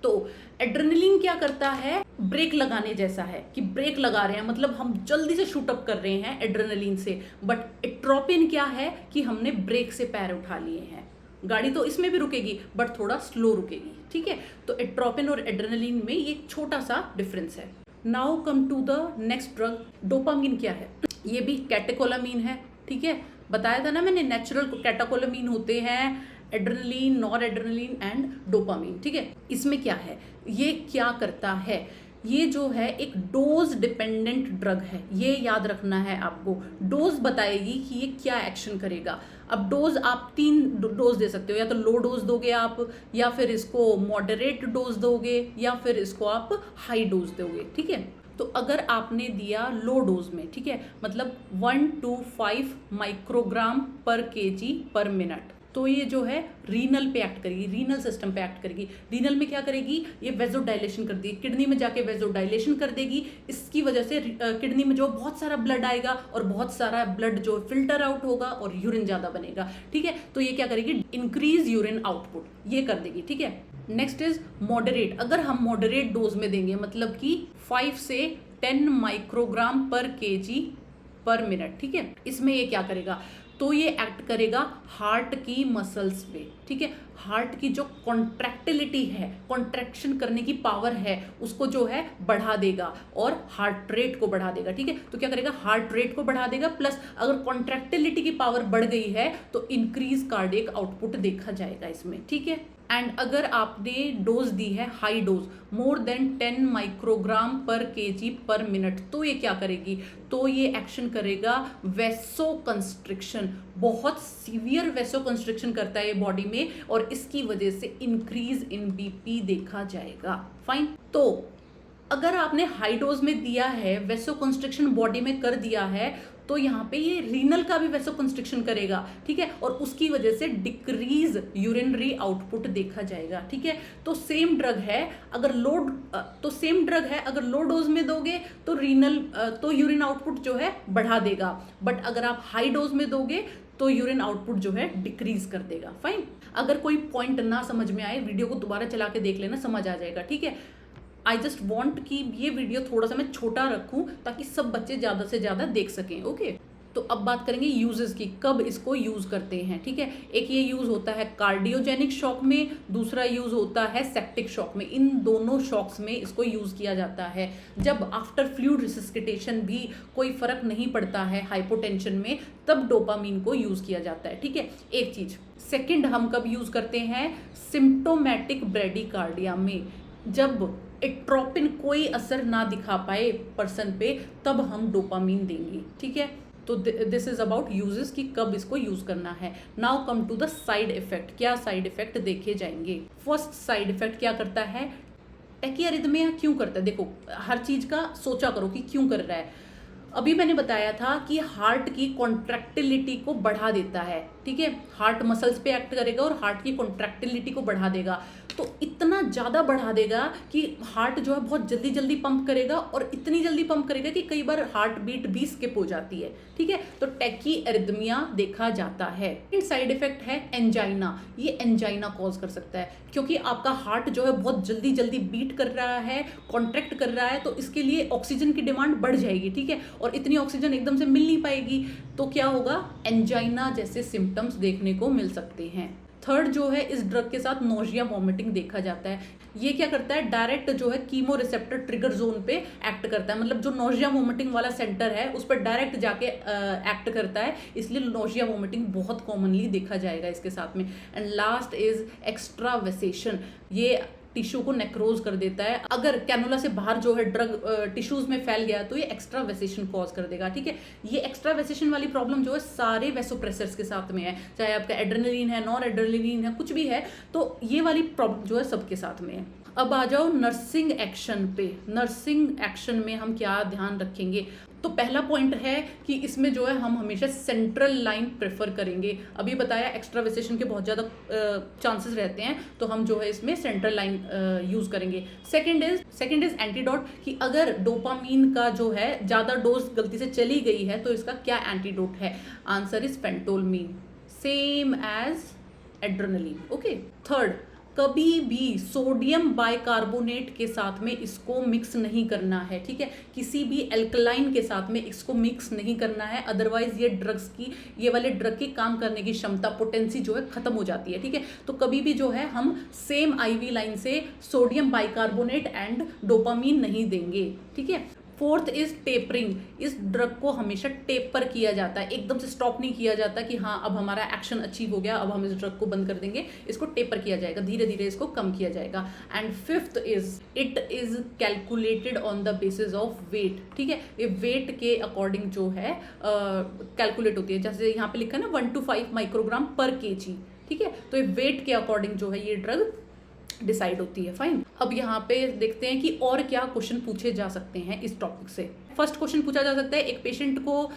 तो एड्रेनलिन क्या करता है, ब्रेक लगाने जैसा है, कि ब्रेक लगा रहे हैं, मतलब हम जल्दी से शूट अप कर रहे हैं एड्रेनलिन से। बट एट्रोपिन क्या है कि हमने ब्रेक से पैर उठा लिए हैं, गाड़ी तो इसमें भी रुकेगी बट थोड़ा स्लो रुकेगी, ठीक है। तो एट्रोपिन और एड्रेनलिन में ये छोटा सा डिफरेंस है। Now come to the next drug, dopamine क्या है? ये भी कैटेकोलामीन है, ठीक है, बताया था ना मैंने, नेचुरल कैटेकोलामीन होते हैं, adrenaline, nor adrenaline and dopamine, ठीक है। इसमें क्या है, ये क्या करता है, ये जो है एक डोज डिपेंडेंट ड्रग है, ये याद रखना है आपको। डोज बताएगी कि ये क्या एक्शन करेगा। अब डोज आप 3 डोज दे सकते हो, या तो लो डोज दोगे आप, या फिर इसको मॉडरेट डोज दोगे, या फिर इसको आप हाई डोज दोगे, ठीक है। तो अगर आपने दिया लो डोज में, ठीक है, मतलब 1 to 5 माइक्रोग्राम पर केजी पर मिनट, तो ये जो है रीनल पे एक्ट करेगी, रीनल सिस्टम पे एक्ट करेगी। रीनल में क्या करेगी, ये वेजो डायलेशन कर देगी, किडनी में जाके वेजो डायलेशन कर देगी। इसकी वजह से किडनी में जो बहुत सारा ब्लड आएगा और बहुत सारा ब्लड जो फिल्टर आउट होगा और यूरिन ज़्यादा बनेगा, ठीक है। तो ये क्या करेगी, इंक्रीज यूरिन आउटपुट, ये कर देगी, ठीक है। Next is moderate. अगर हम मॉडरेट डोज में देंगे, मतलब कि 5 से 10 माइक्रोग्राम पर केजी पर मिनट, ठीक है, इसमें ये क्या करेगा, तो ये एक्ट करेगा हार्ट की मसल्स पे, ठीक है। हार्ट की जो कॉन्ट्रैक्टिलिटी है, कॉन्ट्रैक्शन करने की पावर है, उसको जो है बढ़ा देगा और हार्ट रेट को बढ़ा देगा, ठीक है। तो क्या करेगा, हार्ट रेट को बढ़ा देगा, प्लस अगर कॉन्ट्रैक्टिलिटी की पावर बढ़ गई है तो इंक्रीज कार्डियक आउटपुट देखा जाएगा इसमें, ठीक है। एंड अगर आपने डोज दी है high dose, more than 10 microgram पर केजी पर मिनट, तो ये क्या करेगी, तो ये एक्शन करेगा वेसो कंस्ट्रिक्शन, बहुत सीवियर वेसो कंस्ट्रिक्शन करता है ये बॉडी में, और इसकी वजह से इंक्रीज इन बीपी देखा जाएगा। फाइन, तो अगर आपने हाई डोज में दिया है, वेसो कंस्ट्रिक्शन बॉडी में कर दिया है, तो यहाँ पे ये रीनल का भी वेसो कंस्ट्रिक्शन करेगा, ठीक है, और उसकी वजह से डिक्रीज यूरिनरी आउटपुट देखा जाएगा, ठीक है। तो सेम ड्रग है, अगर लो डोज में दोगे तो रीनल तो यूरिन आउटपुट जो है बढ़ा देगा, बट अगर आप हाई डोज में दोगे तो यूरिन आउटपुट जो है डिक्रीज कर देगा। फाइन, अगर कोई पॉइंट ना समझ में आए, वीडियो को दोबारा चला के देख लेना, समझ आ जाएगा, ठीक है। आई जस्ट वॉन्ट कि ये वीडियो थोड़ा सा मैं छोटा रखूं ताकि सब बच्चे ज़्यादा से ज़्यादा देख सकें, ओके। तो अब बात करेंगे यूजेस की, कब इसको यूज़ करते हैं, ठीक है। एक ये यूज़ होता है कार्डियोजेनिक शॉक में, दूसरा यूज़ होता है सेप्टिक शॉक में। इन दोनों शॉक्स में इसको यूज़ किया जाता है। जब आफ्टर फ्लूइड रिसस्किटेशन भी कोई फ़र्क नहीं पड़ता है हाइपोटेंशन में, तब डोपामीन को यूज़ किया जाता है, ठीक है। एक चीज़, सेकेंड हम कब यूज़ करते हैं, सिम्प्टोमेटिक ब्रेडिकार्डिया में, जब एट्रोपिन कोई असर ना दिखा पाए पर्सन पे, तब हम डोपामीन देंगे, ठीक है। तो दिस इज अबाउट यूजेस कि कब इसको यूज करना है। Now come to the side effect, क्या साइड इफेक्ट देखे जाएंगे। फर्स्ट साइड इफेक्ट क्या करता है, टैकीअरिथमिया क्यों करता है। देखो हर चीज का सोचा करो कि क्यों कर रहा है। अभी मैंने बताया था कि हार्ट की कॉन्ट्रैक्टिलिटी को बढ़ा देता है, ठीक है। हार्ट मसल्स पे एक्ट करेगा और हार्ट की कॉन्ट्रैक्टिलिटी को बढ़ा देगा। तो इतना ज़्यादा बढ़ा देगा कि हार्ट जो है बहुत जल्दी जल्दी पंप करेगा, और इतनी जल्दी पंप करेगा कि कई बार हार्ट बीट भी स्किप हो जाती है, ठीक है। तो टैकीअरिथमिया देखा जाता है। साइड इफेक्ट है एंजाइना। ये एंजाइना कॉज कर सकता है क्योंकि आपका हार्ट जो है बहुत जल्दी जल्दी बीट कर रहा है, कॉन्ट्रैक्ट कर रहा है, तो इसके लिए ऑक्सीजन की डिमांड बढ़ जाएगी, ठीक है। और इतनी ऑक्सीजन एकदम से मिल नहीं पाएगी, तो क्या होगा, एंजाइना जैसे सिम्टम्स देखने को मिल सकते हैं। थर्ड जो है, इस ड्रग के साथ नोजिया वॉमिटिंग देखा जाता है। ये क्या करता है, डायरेक्ट जो है कीमो रिसेप्टर ट्रिगर जोन पे एक्ट करता है, मतलब जो नोजिया वॉमिटिंग वाला सेंटर है उस पर डायरेक्ट जाके एक्ट करता है, इसलिए नोजिया वॉमिटिंग बहुत कॉमनली देखा जाएगा इसके साथ में। And last is extravasation. ये टिश्यू को नेक्रोज कर देता है। अगर कैनुला से बाहर जो है ड्रग टिश्यूज में फैल गया तो ये एक्स्ट्रा वेसेशन कॉज कर देगा, ठीक है। ये एक्स्ट्रा वेसेशन वाली प्रॉब्लम जो है सारे वेसोप्रेसर्स के साथ में है, चाहे आपका एड्रेनलिन है, नॉन एड्रेनलिन है, कुछ भी है, तो ये वाली प्रॉब्लम जो है सबके साथ में है। अब आ जाओ नर्सिंग एक्शन पे। नर्सिंग एक्शन में हम क्या ध्यान रखेंगे। तो पहला पॉइंट है कि इसमें जो है हम हमेशा सेंट्रल लाइन प्रेफर करेंगे। अभी बताया एक्स्ट्रावेसेशन के बहुत ज़्यादा चांसेस रहते हैं, तो हम जो है इसमें सेंट्रल लाइन यूज़ करेंगे। सेकंड इज एंटीडोट, कि अगर डोपामीन का जो है ज़्यादा डोज गलती से चली गई है तो इसका क्या एंटीडोट है। Answer is phentolamine, same as adrenaline, okay. Third, कभी भी सोडियम बाइकार्बोनेट के साथ में इसको मिक्स नहीं करना है, ठीक है। किसी भी एल्कलाइन के साथ में इसको मिक्स नहीं करना है, अदरवाइज ये वाले ड्रग की काम करने की क्षमता, पोटेंसी जो है खत्म हो जाती है, ठीक है। तो कभी भी जो है हम सेम आईवी लाइन से सोडियम बाइकार्बोनेट एंड डोपामीन नहीं देंगे, ठीक है। Fourth is tapering. इस ड्रग को हमेशा टेपर किया जाता है, एकदम से स्टॉप नहीं किया जाता कि हाँ अब हमारा एक्शन अचीव हो गया, अब हम इस ड्रग को बंद कर देंगे। इसको टेपर किया जाएगा, धीरे धीरे इसको कम किया जाएगा। And fifth is it is calculated on the basis of weight, ठीक है। ये वेट के अकॉर्डिंग जो है कैलकुलेट होती है, जैसे यहाँ पे लिखा है ना 1 to 5 माइक्रोग्राम पर kg, ठीक है। तो ये वेट के अकॉर्डिंग जो है ये ड्रग डिसाइड होती है, फाइन। अब यहाँ पे देखते हैं कि और क्या क्वेश्चन पूछे जा सकते हैं इस टॉपिक से। फर्स्ट क्वेश्चन पूछा जा सकता है, एक पेशेंट को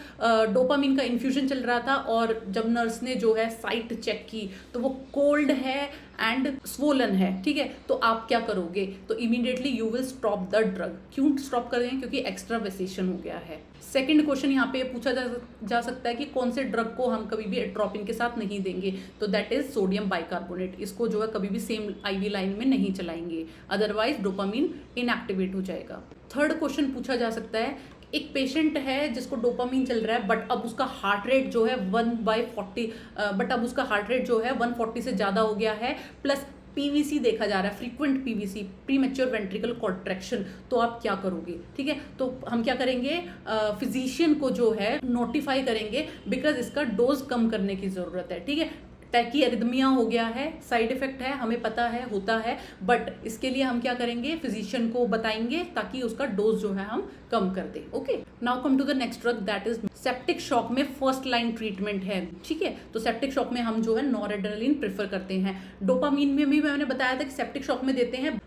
डोपामीन का इन्फ्यूजन चल रहा था और जब नर्स ने जो है साइट चेक की तो वो कोल्ड है एंड स्वोलन है, ठीक है। तो आप क्या करोगे, तो immediately you will stop the drug. क्यों स्टॉप कर देंगे, क्योंकि एक्स्ट्रा वेसेशन हो गया है। सेकंड क्वेश्चन यहाँ पे पूछा जा सकता है कि कौन से ड्रग को हम कभी भी एट्रोपिन के साथ नहीं देंगे, तो दैट इज सोडियम बाइकार्बोनेट। इसको जो है कभी भी सेम आईवी लाइन में नहीं चलाएंगे, अदरवाइज डोपामीन इनएक्टिवेट हो जाएगा। थर्ड क्वेश्चन पूछा जा सकता है, एक पेशेंट है जिसको डोपामीन चल रहा है बट अब उसका हार्ट रेट जो है 1/40 बट अब उसका हार्ट रेट जो है 140 से ज़्यादा हो गया है, प्लस पीवीसी देखा जा रहा है, frequent PVC, premature ventricle contraction. तो आप क्या करोगे, ठीक है। तो हम क्या करेंगे, फिजिशियन को जो है नोटिफाई करेंगे, बिकॉज इसका डोज कम करने की ज़रूरत है, ठीक है। टैकीअरिथमिया हो गया है, साइड इफेक्ट है, हमें पता है होता है, बट इसके लिए हम क्या करेंगे, फिजिशियन को बताएंगे ताकि उसका डोज जो है हम कम कर दें, okay. Now come to the next drug, that is septic shock में फर्स्ट लाइन ट्रीटमेंट है, ठीक है। तो सेप्टिक शॉक में हम जो है नॉरएड्रेनालिन प्रेफर करते हैं। डोपामीन में भी मैंने बताया था कि सेप्टिक शॉक में देते हैं,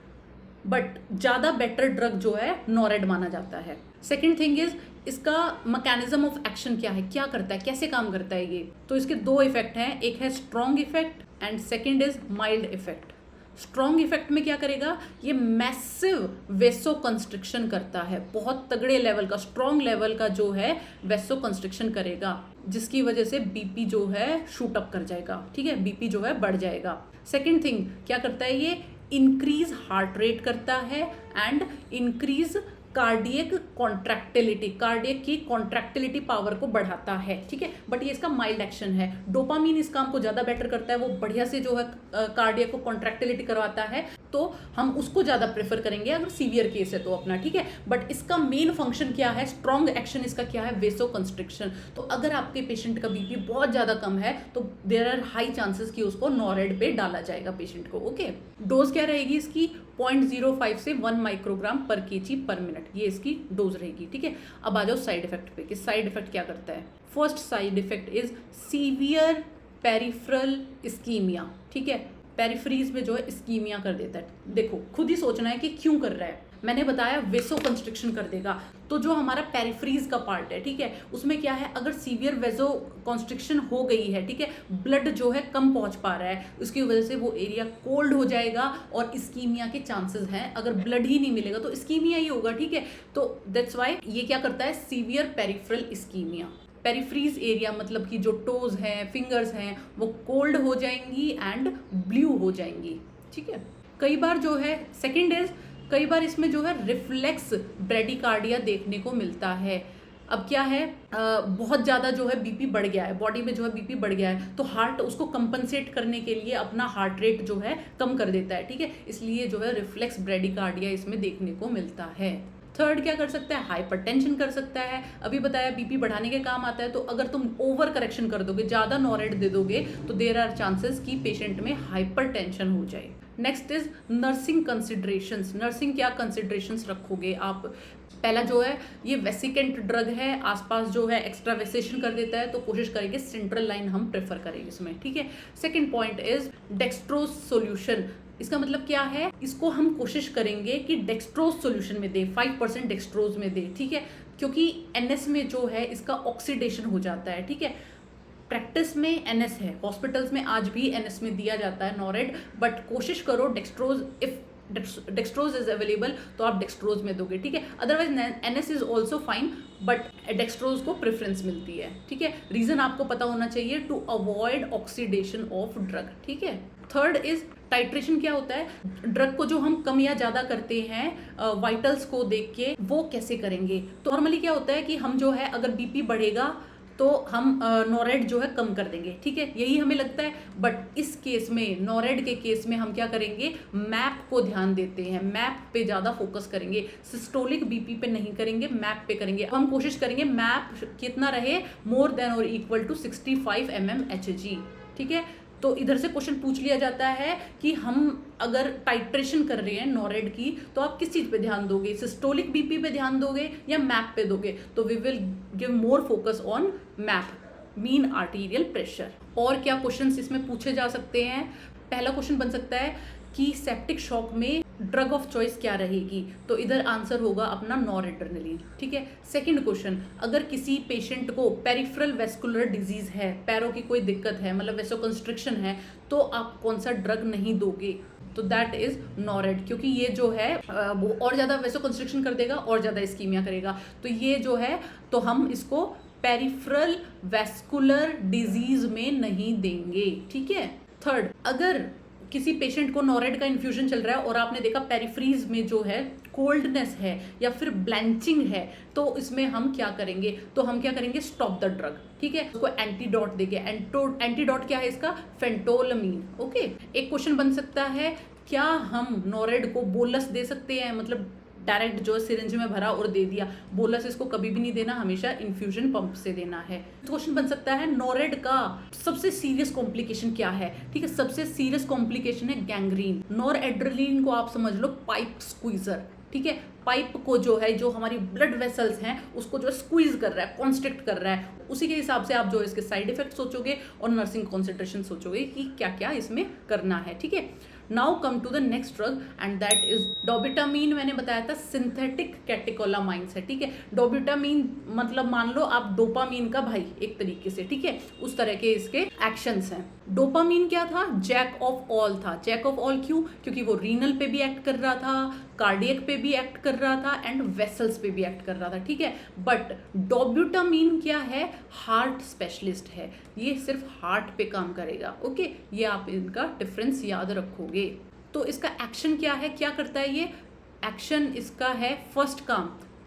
बट ज़्यादा बेटर ड्रग जो है नॉरेड माना जाता है। सेकेंड थिंग इज इसका मैकेनिज्म ऑफ एक्शन क्या है, क्या करता है, कैसे काम करता है ये। तो इसके दो इफेक्ट हैं, एक है strong effect and second is mild effect. Strong effect में क्या करेगा, ये मैसिव वेसो कंस्ट्रिक्शन करता है, बहुत तगड़े लेवल का, स्ट्रॉन्ग लेवल का जो है वेसो कंस्ट्रिक्शन करेगा, जिसकी वजह से बीपी जो है शूट अप कर जाएगा, ठीक है, बीपी जो है बढ़ जाएगा। सेकेंड थिंग क्या करता है, ये इंक्रीज हार्ट रेट करता है and increase cardiac contractility, cardiac की कॉन्ट्रैक्टिलिटी पावर को बढ़ाता है, ठीक है। बट ये इसका माइल्ड एक्शन है। डोपामीन इस काम को ज़्यादा बेटर करता है, वो बढ़िया से जो है कार्डियक को कॉन्ट्रैक्टिलिटी करवाता है, तो हम उसको ज़्यादा प्रेफर करेंगे अगर सीवियर केस है तो अपना, ठीक है। बट इसका मेन फंक्शन क्या है, स्ट्रॉन्ग एक्शन इसका क्या है, वेसो कंस्ट्रिक्शन। तो अगर आपके पेशेंट का बीपी बहुत ज़्यादा कम है तो देयर आर हाई चांसेस कि उसको नॉरेड पे डाला जाएगा पेशेंट को, ओके। डोज क्या रहेगी इसकी, 0.05 से 1 माइक्रोग्राम पर केजी पर मिनट, ये इसकी डोज रहेगी। ठीक है, अब आ जाओ साइड इफेक्ट पे कि साइड इफेक्ट क्या करता है। First side effect is severe peripheral ischemia. ठीक है, पेरिफेरीज में जो है इस्कीमिया कर देता है। देखो खुद ही सोचना है कि क्यों कर रहा है। मैंने बताया वेसो कंस्ट्रिक्शन कर देगा, तो जो हमारा पेरिफेरीज का पार्ट है, ठीक है, उसमें क्या है, अगर सीवियर वेसो कंस्ट्रिक्शन हो गई है, ठीक है, ब्लड जो है कम पहुंच पा रहा है, उसकी वजह से वो एरिया कोल्ड हो जाएगा और इस्कीमिया के चांसेस हैं। अगर ब्लड ही नहीं मिलेगा तो इस्कीमिया ही होगा। ठीक है, तो दैट्स वाई ये क्या करता है, सीवियर पेरिफेरल इस्कीमिया। पेरिफ्रीज एरिया मतलब कि जो टोज हैं, फिंगर्स हैं, वो कोल्ड हो जाएंगी एंड ब्लू हो जाएंगी। ठीक है, कई बार जो है सेकंड इज, कई बार इसमें जो है रिफ्लेक्स ब्रेडिकार्डिया देखने को मिलता है। अब क्या है, बहुत ज़्यादा जो है बीपी बढ़ गया है, बॉडी में जो है बीपी बढ़ गया है, तो हार्ट उसको कंपनसेट करने के लिए अपना हार्ट रेट जो है कम कर देता है। ठीक है, इसलिए जो है रिफ्लेक्स ब्रेडिकार्डिया इसमें देखने को मिलता है। थर्ड क्या कर सकता है, हाइपरटेंशन कर सकता है। अभी बताया बीपी बढ़ाने के काम आता है, तो अगर तुम ओवर करेक्शन कर दोगे, ज़्यादा नॉरेड दे दोगे, तो देयर आर चांसेस कि पेशेंट में हाइपरटेंशन हो जाए। Next is nursing considerations. Nursing क्या कंसिडरेशंस रखोगे आप। पहला जो है, ये वेसिकेंट ड्रग है, आसपास जो है एक्स्ट्रा वेसेशन कर देता है, तो कोशिश करेंगे सेंट्रल लाइन हम प्रेफर करेंगे इसमें। ठीक है, second point is dextrose solution. इसका मतलब क्या है, इसको हम कोशिश करेंगे कि डेक्सट्रोज सोल्यूशन में दे, 5% डेक्सट्रोज में दे। ठीक है, क्योंकि एनएस में जो है इसका ऑक्सीडेशन हो जाता है। ठीक है, प्रैक्टिस में एनएस है, हॉस्पिटल्स में आज भी एनएस में दिया जाता है नॉरेड, बट कोशिश करो dextrose, if dextrose is available तो आप डेक्सट्रोज में दोगे। ठीक है, otherwise NS is also fine, but dextrose को प्रेफरेंस मिलती है। ठीक है, रीजन आपको पता होना चाहिए, to avoid oxidation of drug. ठीक है, थर्ड इज टाइट्रेशन। क्या होता है, ड्रग को जो हम कम या ज़्यादा करते हैं वाइटल्स को देख के, वो कैसे करेंगे। तो नॉर्मली क्या होता है कि हम जो है अगर बीपी बढ़ेगा तो हम नॉरेड जो है कम कर देंगे। ठीक है, यही हमें लगता है, बट इस केस में, नॉरेड के केस में हम क्या करेंगे, मैप को ध्यान देते हैं, मैप पे ज़्यादा फोकस करेंगे, सिस्टोलिक बीपी पे नहीं करेंगे, मैप पे करेंगे। अब हम कोशिश करेंगे मैप कितना रहे, मोर देन और इक्वल टू 65 mmHg। ठीक है, तो इधर से क्वेश्चन पूछ लिया जाता है कि हम अगर टाइट्रेशन कर रहे हैं नॉरेड की, तो आप किस चीज़ पे ध्यान दोगे, सिस्टोलिक बीपी पे ध्यान दोगे या मैप पे दोगे। तो we will give more focus on MAP, mean arterial pressure. और क्या क्वेश्चंस इसमें पूछे जा सकते हैं, पहला क्वेश्चन बन सकता है कि सेप्टिक शॉक में ड्रग ऑफ चॉइस क्या रहेगी, तो इधर आंसर होगा अपना नॉरएड्रेनालिन। ठीक है, सेकंड क्वेश्चन, अगर किसी पेशेंट को पेरिफेरल वेस्कुलर डिजीज है, पैरों की कोई दिक्कत है, मतलब वेसोकंस्ट्रिक्शन है, तो आप कौन सा ड्रग नहीं दोगे, तो दैट इज नॉरेड, क्योंकि ये जो है वो और ज़्यादा वेसोकंस्ट्रिक्शन कर देगा और ज़्यादा इस्कीमिया करेगा। तो ये जो है, तो हम इसको पेरिफेरल वेस्कुलर डिजीज में नहीं देंगे। ठीक है, थर्ड, अगर किसी पेशेंट को नॉरेड का इन्फ्यूजन चल रहा है और आपने देखा पेरिफ्रीज में जो है कोल्डनेस है या फिर ब्लैंचिंग है, तो इसमें हम क्या करेंगे, तो हम क्या करेंगे, स्टॉप द ड्रग। ठीक है, उसको एंटीडोट देंगे। एंटीडोट क्या है इसका, फेंटोलमीन। ओके, एक क्वेश्चन बन सकता है, क्या हम नॉरेड को बोलस दे सकते हैं, मतलब डायरेक्ट जो सिरिंज में भरा और दे दिया, बोलस इसको कभी भी नहीं देना, हमेशा इन्फ्यूजन पंप से देना है। क्वेश्चन बन सकता है, नॉरेड का सबसे सीरियस कॉम्प्लिकेशन क्या है। ठीक है, सबसे सीरियस कॉम्प्लिकेशन है गैंग्रीन। नॉरएड्रेनालिन को आप समझ लो पाइप स्क्वीजर। ठीक है, पाइप को जो है, जो हमारी ब्लड वेसल्स हैं उसको जो है स्क्वीज कर रहा है, कॉन्स्ट्रिक्ट कर रहा है, उसी के हिसाब से आप जो इसके साइड इफेक्ट सोचोगे और नर्सिंग कॉन्सेंट्रेशन सोचोगे कि क्या क्या इसमें करना है। ठीक है, now come to the next drug and that is dobutamine. मैंने बताया था सिंथेटिक कैटेकोलामाइंस है। ठीक है, डोब्यूटामीन मतलब मान लो आप डोपामीन का भाई एक तरीके से। ठीक है, उस तरह के इसके एक्शंस हैं। डोपामीन क्या था, जैक ऑफ ऑल था। जैक ऑफ ऑल क्यों, क्योंकि वो रीनल पे भी एक्ट कर रहा था, कार्डियक पे भी एक्ट कर रहा था एंड वेसल्स पे भी एक्ट कर रहा था। ठीक है, बट डोब्यूटामीन क्या है, हार्ट स्पेशलिस्ट है, ये सिर्फ हार्ट पे काम करेगा। ओके, ये आप इनका डिफरेंस याद रखोगे। तो इसका एक्शन क्या है, क्या करता है ये एक्शन, इसका है फर्स्ट काम,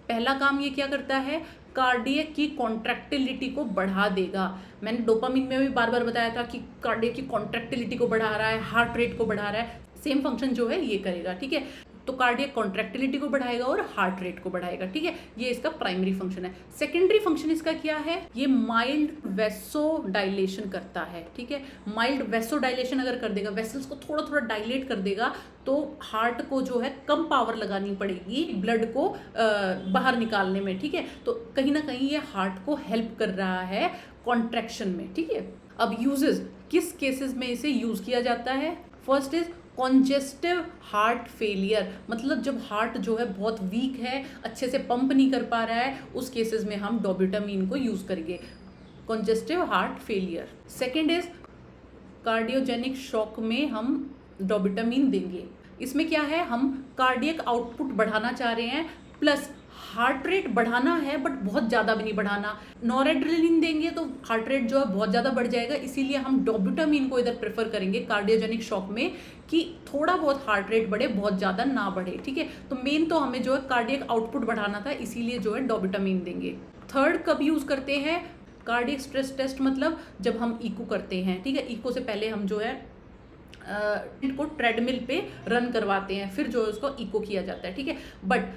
पहला काम ये क्या करता है, कार्डियक की कॉन्ट्रैक्टिलिटी को बढ़ा देगा। मैंने डोपामीन में भी बार बार बताया था कि कार्डियक की कॉन्ट्रैक्टिलिटी को बढ़ा रहा है, हार्ट रेट को बढ़ा रहा है, सेम फंक्शन जो है ये करेगा। ठीक है, तो कार्डियक कॉन्ट्रैक्टिलिटी को बढ़ाएगा और हार्ट रेट को बढ़ाएगा, ठीक है। ये इसका प्राइमरी फंक्शन है। सेकेंडरी फंक्शन इसका क्या है, ये माइल्ड वेसोडाइलेशन करता है, ठीक है। माइल्ड वेसोडाइलेशन अगर कर देगा, वेसल्स को थोड़ा थोड़ा डायलेट कर देगा, तो हार्ट को जो है कम पावर लगानी पड़ेगी ब्लड को बाहर निकालने में, ठीक है। तो कहीं ना कहीं ये हार्ट को हेल्प कर रहा है कॉन्ट्रैक्शन में, ठीक है। अब यूजेस, किस केसेस में इसे यूज किया जाता है? First is congestive heart failure, मतलब जब हार्ट जो है बहुत वीक है, अच्छे से पंप नहीं कर पा रहा है, उस केसेस में हम डोब्यूटामीन को यूज करेंगे, congestive heart failure. Second is cardiogenic shock में हम डोब्यूटामीन देंगे। इसमें क्या है, हम कार्डियक आउटपुट बढ़ाना चाह रहे हैं, प्लस हार्ट रेट बढ़ाना है, बट बहुत ज़्यादा भी नहीं बढ़ाना। नॉरेड्रेलिन देंगे तो हार्ट रेट जो है बहुत ज़्यादा बढ़ जाएगा, इसीलिए हम डोब्यूटामीन को इधर प्रेफर करेंगे कार्डियोजेनिक शॉक में, कि थोड़ा बहुत हार्ट रेट बढ़े, बहुत ज़्यादा ना बढ़े, ठीक है। तो मेन तो हमें जो है कार्डियक आउटपुट बढ़ाना था, इसीलिए जो है डोब्यूटामीन देंगे। थर्ड कब यूज़ करते हैं, कार्डियक स्ट्रेस टेस्ट, मतलब जब हम इको करते हैं, ठीक है। इको से पहले हम जो है इनको ट्रेडमिल पे रन करवाते हैं, फिर जो है उसको इको किया जाता है, ठीक है। बट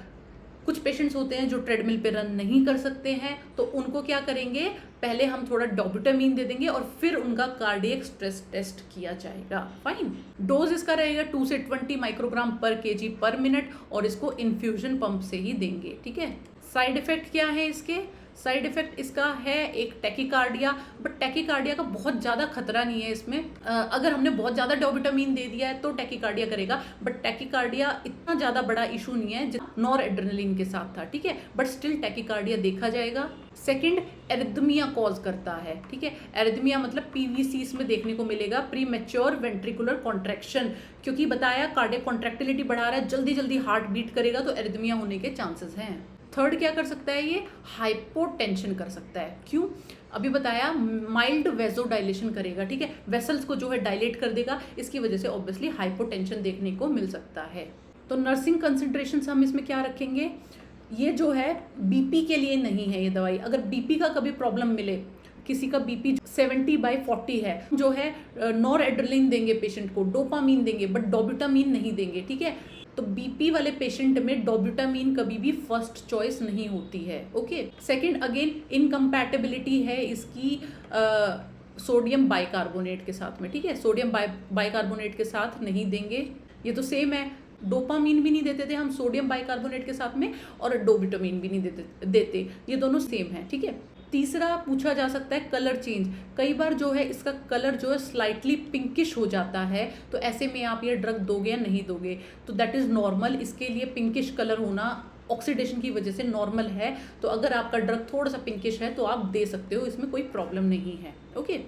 कुछ पेशेंट्स होते हैं जो ट्रेडमिल पे रन नहीं कर सकते हैं, तो उनको क्या करेंगे, पहले हम थोड़ा डोब्यूटामीन दे देंगे और फिर उनका कार्डियक स्ट्रेस टेस्ट किया जाएगा। फाइन। डोज इसका रहेगा 2 से 20 माइक्रोग्राम पर केजी पर मिनट, और इसको इन्फ्यूजन पंप से ही देंगे, ठीक है। साइड इफेक्ट क्या है इसके? साइड इफेक्ट इसका है एक टैकीकार्डिया, बट टैकीकार्डिया का बहुत ज़्यादा खतरा नहीं है इसमें। अगर हमने बहुत ज़्यादा डोब्यूटामीन दे दिया है तो टैकीकार्डिया करेगा, बट टैकीकार्डिया इतना ज़्यादा बड़ा इशू नहीं है जितना नॉरएड्रेनालिन के साथ था, ठीक है। बट स्टिल टैकीकार्डिया देखा जाएगा। सेकंड, एरिथमिया कॉज करता है, ठीक है। एरिथमिया मतलब पीवीसीज में देखने को मिलेगा, प्री मैच्योर वेंट्रिकुलर कॉन्ट्रैक्शन, क्योंकि बताया कार्डियक कॉन्ट्रैक्टिलिटी बढ़ा रहा है, जल्दी जल्दी हार्ट बीट करेगा, तो एरिथमिया होने के चांसेस हैं। थर्ड क्या कर सकता है, ये हाइपोटेंशन कर सकता है। क्यों? अभी बताया माइल्ड वेसोडाइलेशन करेगा, ठीक है, वेसल्स को जो है डायलेट कर देगा, इसकी वजह से ऑब्वियसली हाइपोटेंशन देखने को मिल सकता है। तो नर्सिंग कंसिडरेशंस हम इसमें क्या रखेंगे, ये जो है बीपी के लिए नहीं है ये दवाई। अगर बीपी का कभी प्रॉब्लम मिले, किसी का बीपी 70/40 है, जो है नॉरएड्रेनालिन देंगे पेशेंट को, डोपामीन देंगे, बट डोब्यूटामीन नहीं देंगे, ठीक है। तो बीपी वाले पेशेंट में डोब्यूटामीन कभी भी फर्स्ट चॉइस नहीं होती है, ओके। सेकंड, अगेन इनकम्पैटिबिलिटी है इसकी सोडियम बाइकार्बोनेट के साथ में, ठीक है। सोडियम बाइकार्बोनेट के साथ नहीं देंगे, ये तो सेम है। डोपामीन भी नहीं देते थे हम सोडियम बाइकार्बोनेट के साथ में, और डोब्यूटामीन भी नहीं देते, ये दोनों सेम है, ठीक है। तीसरा पूछा जा सकता है कलर चेंज। कई बार जो है इसका कलर जो है स्लाइटली पिंकिश हो जाता है, तो ऐसे में आप ये ड्रग दोगे या नहीं दोगे, तो दैट इज़ नॉर्मल। इसके लिए पिंकिश कलर होना ऑक्सीडेशन की वजह से नॉर्मल है, तो अगर आपका ड्रग थोड़ा सा पिंकिश है तो आप दे सकते हो, इसमें कोई प्रॉब्लम नहीं है, ओके।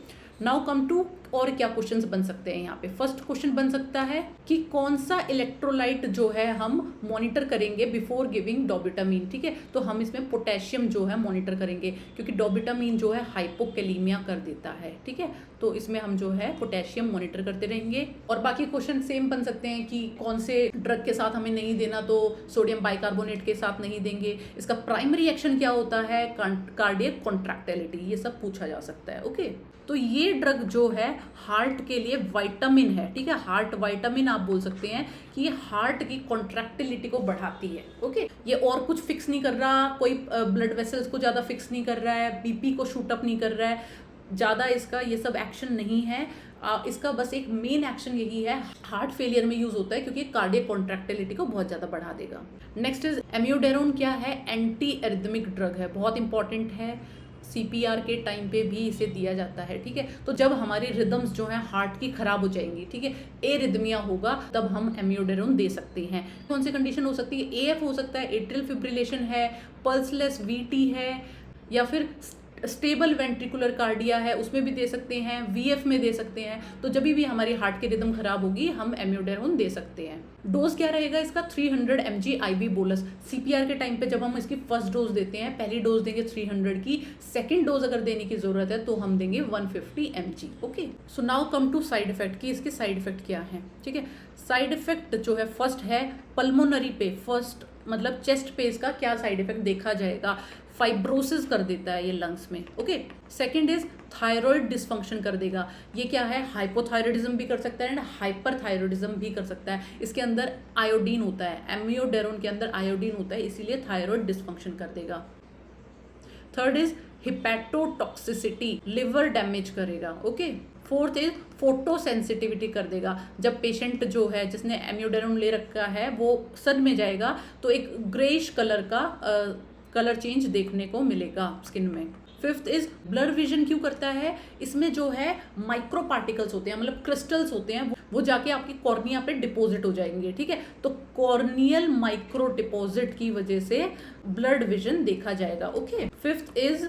नाउ कम टू और क्या क्वेश्चंस बन सकते हैं यहाँ पे। फर्स्ट क्वेश्चन बन सकता है कि कौन सा इलेक्ट्रोलाइट जो है हम मॉनिटर करेंगे बिफोर गिविंग डोब्यूटामीन, ठीक है। तो हम इसमें पोटेशियम जो है मॉनिटर करेंगे, क्योंकि डोब्यूटामीन जो है हाइपोकैलीमिया कर देता है, ठीक है। तो इसमें हम जो है पोटेशियम मॉनिटर करते रहेंगे। और बाकी क्वेश्चन सेम बन सकते हैं कि कौन से ड्रग के साथ हमें नहीं देना, तो सोडियम बाइकार्बोनेट के साथ नहीं देंगे, इसका प्राइमरी एक्शन क्या होता है, कार्डियक कॉन्ट्रैक्टिलिटी, ये सब पूछा जा सकता है, ओके। तो ये ड्रग जो है हार्ट के लिए विटामिन है, ठीक है, हार्ट विटामिन आप बोल सकते हैं कि ये हार्ट की कॉन्ट्रैक्टिलिटी को बढ़ाती है, ओके। ये और कुछ फिक्स नहीं कर रहा, कोई ब्लड वेसल्स को ज़्यादा फिक्स नहीं कर रहा है, बीपी को शूट अप नहीं कर रहा है, ज़्यादा इसका ये सब एक्शन नहीं है। इसका बस एक मेन एक्शन यही है, हार्ट फेलियर में यूज होता है, क्योंकि कार्डियक कॉन्ट्रैक्टिलिटी को बहुत ज़्यादा बढ़ा देगा। नेक्स्ट इज एम्यूडेरोन, क्या है, एंटी एरिथमिक ड्रग है, बहुत इंपॉर्टेंट है, सीपीआर के टाइम पे भी इसे दिया जाता है, ठीक है। तो जब हमारी रिदम्स जो हैं हार्ट की खराब हो जाएंगी, ठीक है, एरिथमिया होगा, तब हम एम्यूडेरोन दे सकते हैं। कौन सी कंडीशन हो सकती है, एएफ हो सकता है, एट्रियल फिब्रिलेशन है, पल्सलेस वीटी है, या फिर स्टेबल वेंट्रिकुलर कार्डिया है, उसमें भी दे सकते हैं, वीएफ में दे सकते हैं। तो जब भी हमारी हार्ट की रिदम खराब होगी हम एम्यूडेरोन दे सकते हैं। डोज क्या रहेगा इसका, 300 mg IV बोलस। सीपीआर के टाइम पे जब हम इसकी फर्स्ट डोज देते हैं, पहली डोज देंगे 300 की, सेकंड डोज अगर देने की जरूरत है तो हम देंगे 150 mg, okay. So now come to side effect, की इसके साइड इफेक्ट क्या है, ठीक है। साइड इफेक्ट जो है फर्स्ट है पल्मोनरी पे, फर्स्ट मतलब चेस्ट पे इसका क्या साइड इफेक्ट देखा जाएगा। फाइब्रोसिस कर देता है ये लंग्स में। Okay, second is thyroid dysfunction कर देगा। ये क्या है, हाइपोथायरॉयडिज्म भी कर सकता है एंड हाइपरथायरॉयडिज्म भी कर सकता है। इसके अंदर आयोडीन होता है, एमियोडेरोन के अंदर आयोडीन होता है, इसीलिए थायराइड डिसफंक्शन कर देगा। थर्ड इज हिपैटोटॉक्सिसिटी, लिवर डैमेज करेगा। Okay, fourth is photo sensitivity कर देगा। जब पेशेंट जो है जिसने एमियोडेरोन ले रखा है वो सन में जाएगा तो एक ग्रेइश कलर का कलर चेंज देखने को मिलेगा स्किन में। फिफ्थ इज ब्लर विजन क्यों करता है, इसमें जो है माइक्रो पार्टिकल्स होते हैं, मतलब क्रिस्टल्स होते हैं, वो जाके आपकी कॉर्निया पे डिपॉजिट हो जाएंगे। ठीक है, तो कॉर्नियल माइक्रो डिपॉजिट की वजह से ब्लड विजन देखा जाएगा। Okay, fifth is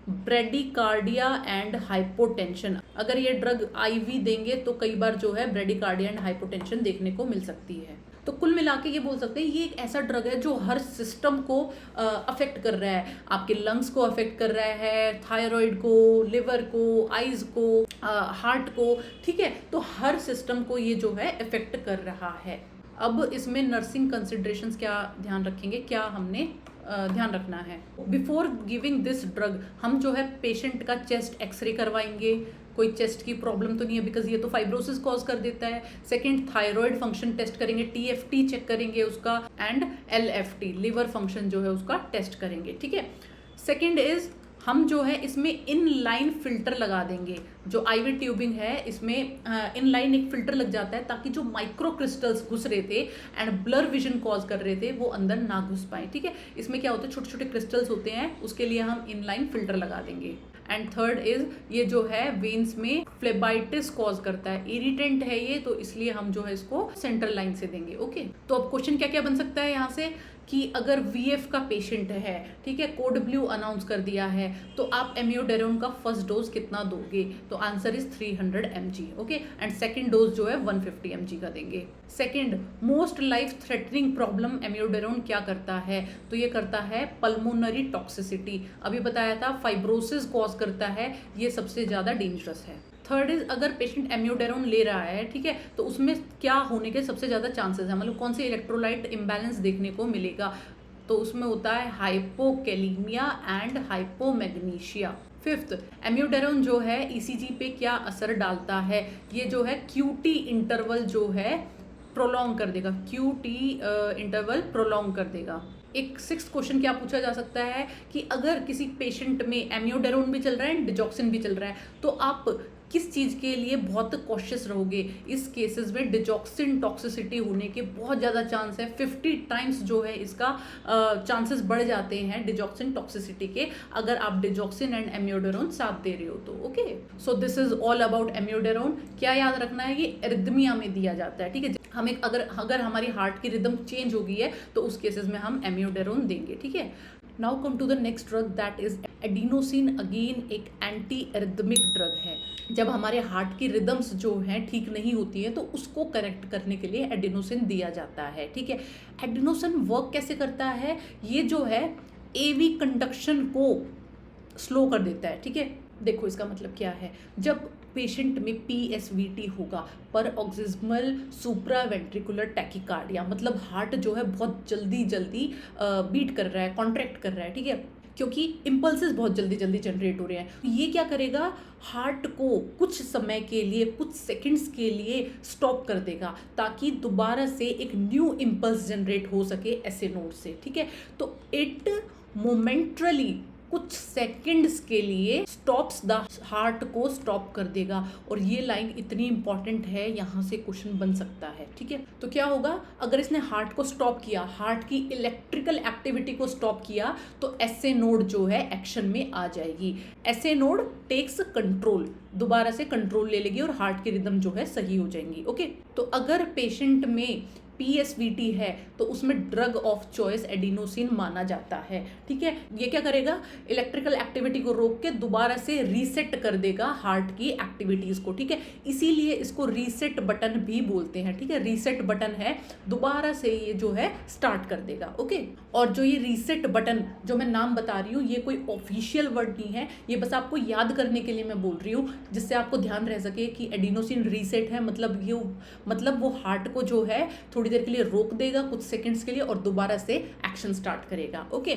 bradycardia and hypotension. अगर ये ड्रग आईवी देंगे तो कई बार जो है ब्रेडिकार्डिया एंड हाइपोटेंशन देखने को मिल सकती है। तो कुल मिला के ये बोल सकते हैं ये एक ऐसा ड्रग है जो हर सिस्टम को अफेक्ट कर रहा है। आपके लंग्स को अफेक्ट कर रहा है, थायराइड को, लिवर को, आइज को, हार्ट को। ठीक है, तो हर सिस्टम को ये जो है अफेक्ट कर रहा है। अब इसमें नर्सिंग कंसिडरेशंस क्या ध्यान रखेंगे, क्या हमने ध्यान रखना है। बिफोर गिविंग दिस ड्रग हम जो है पेशेंट का चेस्ट एक्सरे करवाएंगे, कोई चेस्ट की प्रॉब्लम तो नहीं है, बिकॉज ये तो फाइब्रोसिस कॉज कर देता है। सेकंड, थायराइड फंक्शन टेस्ट करेंगे, TFT चेक करेंगे उसका, एंड LFT लिवर फंक्शन जो है उसका टेस्ट करेंगे। ठीक है, सेकंड इज हम जो है इसमें इन लाइन फिल्टर लगा देंगे। जो आईवी ट्यूबिंग है इसमें इन लाइन एक फिल्टर लग जाता है ताकि जो माइक्रो क्रिस्टल्स घुस रहे थे एंड ब्लर विजन कॉज कर रहे थे वो अंदर ना घुस पाए। ठीक है, इसमें क्या होता है, छोटे छोटे क्रिस्टल्स होते हैं, उसके लिए हम इन लाइन फिल्टर लगा देंगे। एंड थर्ड इज ये जो है वेन्स में फ्लेबाइटिस कॉज करता है, इरिटेंट है ये, तो इसलिए हम जो है इसको सेंट्रल लाइन से देंगे। ओके, तो अब क्वेश्चन क्या क्या बन सकता है यहाँ से कि अगर VF का पेशेंट है, ठीक है, कोड ब्लू अनाउंस कर दिया है, तो आप एमियोडेरोन का फर्स्ट डोज कितना दोगे, तो answer is 300 mg। Okay, and second dose जो है 150 mg का देंगे। Second, most life threatening problem amiodarone क्या करता है, तो ये करता है पल्मोनरी टॉक्सिसिटी। अभी बताया था फाइब्रोसिस कॉज करता है, ये सबसे ज़्यादा डेंजरस है। थर्ड इज अगर पेशेंट एमियोडेरोन ले रहा है, ठीक है, तो उसमें क्या होने के सबसे ज़्यादा चांसेस हैं, मतलब कौन से इलेक्ट्रोलाइट इम्बैलेंस देखने को मिलेगा, तो उसमें होता है हाइपोकैलीमिया एंड हाइपोमैग्नीशिया। फिफ्थ, एमियोडेरोन जो है ECG पे क्या असर डालता है, ये जो है QT इंटरवल जो है प्रोलॉन्ग कर देगा, QT इंटरवल प्रोलॉन्ग कर देगा। एक सिक्स्थ क्वेश्चन क्या पूछा जा सकता है कि अगर किसी पेशेंट में एमियोडेरोन भी चल रहा है, डिजॉक्सिन भी चल रहा है, तो आप किस चीज़ के लिए बहुत कॉशियस रहोगे। इस केसेस में डिजॉक्सिन टॉक्सिसिटी होने के बहुत ज़्यादा चांस है, 50 टाइम्स जो है इसका चांसेस बढ़ जाते हैं डिजॉक्सिन टॉक्सिसिटी के, अगर आप डिजॉक्सिन एंड एमियोडेरोन साथ दे रहे हो तो। Okay, so this is all about amiodarone. क्या याद रखना है, ये एरिथमिया में दिया जाता है। ठीक है, हम एक अगर हमारी हार्ट की रिदम चेंज हो गई है तो उस केसेस में हम एमियोडेरोन देंगे। ठीक है, now come to the next drug that is adenosine. Again एक एंटी एरिथमिक ड्रग है। जब हमारे हार्ट की रिदम्स जो हैं ठीक नहीं होती हैं तो उसको करेक्ट करने के लिए एडिनोसिन दिया जाता है। ठीक है, एडिनोसिन वर्क कैसे करता है, ये जो है AV कंडक्शन को स्लो कर देता है। ठीक है, देखो इसका मतलब क्या है, जब पेशेंट में PSVT होगा, पर ऑक्सिस्मल सुप्रावेंट्रिकुलर टैकिकार्डिया, मतलब हार्ट जो है बहुत जल्दी बीट कर रहा है, कॉन्ट्रैक्ट कर रहा है। ठीक है, क्योंकि इम्पल्सेस बहुत जल्दी जनरेट हो रहे हैं, तो ये क्या करेगा, हार्ट को कुछ समय के लिए, कुछ सेकंड्स के लिए स्टॉप कर देगा ताकि दोबारा से एक न्यू इम्पल्स जनरेट हो सके ऐसे नोड से। ठीक है, तो इट मोमेंटरली कुछ सेकंड्स के लिए स्टॉप्स द हार्ट को स्टॉप कर देगा। और ये लाइन इतनी इंपॉर्टेंट है, यहाँ से क्वेश्चन बन सकता है। ठीक है, तो क्या होगा, अगर इसने हार्ट को स्टॉप किया, हार्ट की इलेक्ट्रिकल एक्टिविटी को स्टॉप किया, तो SA नोड जो है एक्शन में आ जाएगी। SA नोड टेक्स कंट्रोल, दोबारा से कंट्रोल ले लेगी और हार्ट की रिदम जो है सही हो जाएंगी। ओके, तो अगर पेशेंट में PSVT है तो उसमें ड्रग ऑफ चॉइस एडिनोसिन माना जाता है। ठीक है, ये क्या करेगा, इलेक्ट्रिकल एक्टिविटी को रोक के दोबारा से रीसेट कर देगा हार्ट की एक्टिविटीज को। ठीक है, इसीलिए इसको रीसेट बटन भी बोलते हैं। ठीक है, रीसेट बटन है, दोबारा से ये जो है स्टार्ट कर देगा। ओके, और जो ये रीसेट बटन जो मैं नाम बता रही हूँ, ये कोई ऑफिशियल वर्ड नहीं है, ये बस आपको याद करने के लिए मैं बोल रही हूँ, जिससे आपको ध्यान रह सके कि एडिनोसिन रीसेट है, मतलब वो हार्ट को जो है थोड़ी थोड़ी देर के लिए रोक देगा कुछ सेकंड्स के लिए और दोबारा से एक्शन स्टार्ट करेगा। Okay,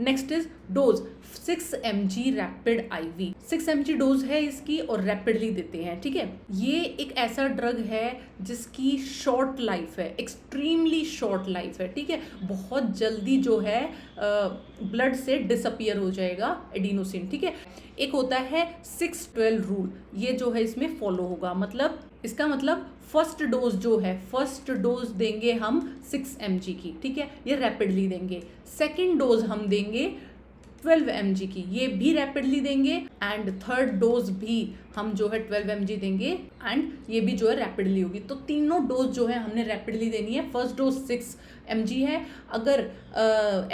next is dose 6 mg rapid IV। 6 mg dose है इसकी और रैपिडली देते हैं। ठीक है, ये एक ऐसा ड्रग है जिसकी शॉर्ट लाइफ है, एक्सट्रीमली शॉर्ट लाइफ है। ठीक है, बहुत जल्दी जो है ब्लड से डिसअपियर हो जाएगा एडिनोसिन। ठीक है, एक होता है 6-12 रूल, ये जो है इसमें फॉलो होगा। मतलब इसका मतलब फर्स्ट डोज जो है, फर्स्ट डोज देंगे हम 6 mg की। ठीक है, ये रैपिडली देंगे। सेकेंड डोज हम देंगे 12 mg की, ये भी रैपिडली देंगे। एंड थर्ड डोज भी हम जो है 12 mg देंगे एंड ये भी जो है रैपिडली होगी। तो तीनों डोज जो है हमने रैपिडली देनी है। फर्स्ट डोज 6 mg है। अगर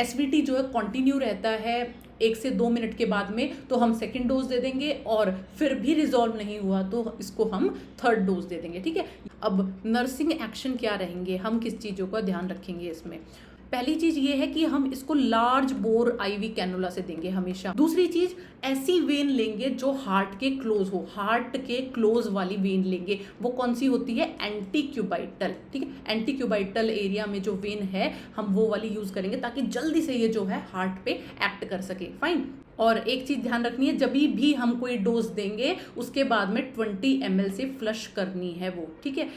SVT जो है कंटिन्यू रहता है 1 से 2 मिनट के बाद में तो हम सेकेंड डोज दे देंगे, और फिर भी रिजॉल्व नहीं हुआ तो इसको हम थर्ड डोज दे देंगे। ठीक है, अब नर्सिंग एक्शन क्या रहेंगे, हम किस चीज़ों का ध्यान रखेंगे इसमें। पहली चीज ये है कि हम इसको लार्ज बोर IV कैनुला से देंगे हमेशा। दूसरी चीज, ऐसी वेन लेंगे जो हार्ट के क्लोज हो, हार्ट के क्लोज वाली वेन लेंगे। वो कौन सी होती है, एंटीक्यूबाइटल। ठीक है, एंटीक्यूबाइटल एरिया में जो वेन है हम वो वाली यूज करेंगे ताकि जल्दी से ये जो है हार्ट पे एक्ट कर सके। फाइन। और एक चीज ध्यान रखनी है, जब भी हम कोई डोज देंगे उसके बाद में 20 ml से फ्लश करनी है वो। ठीक है,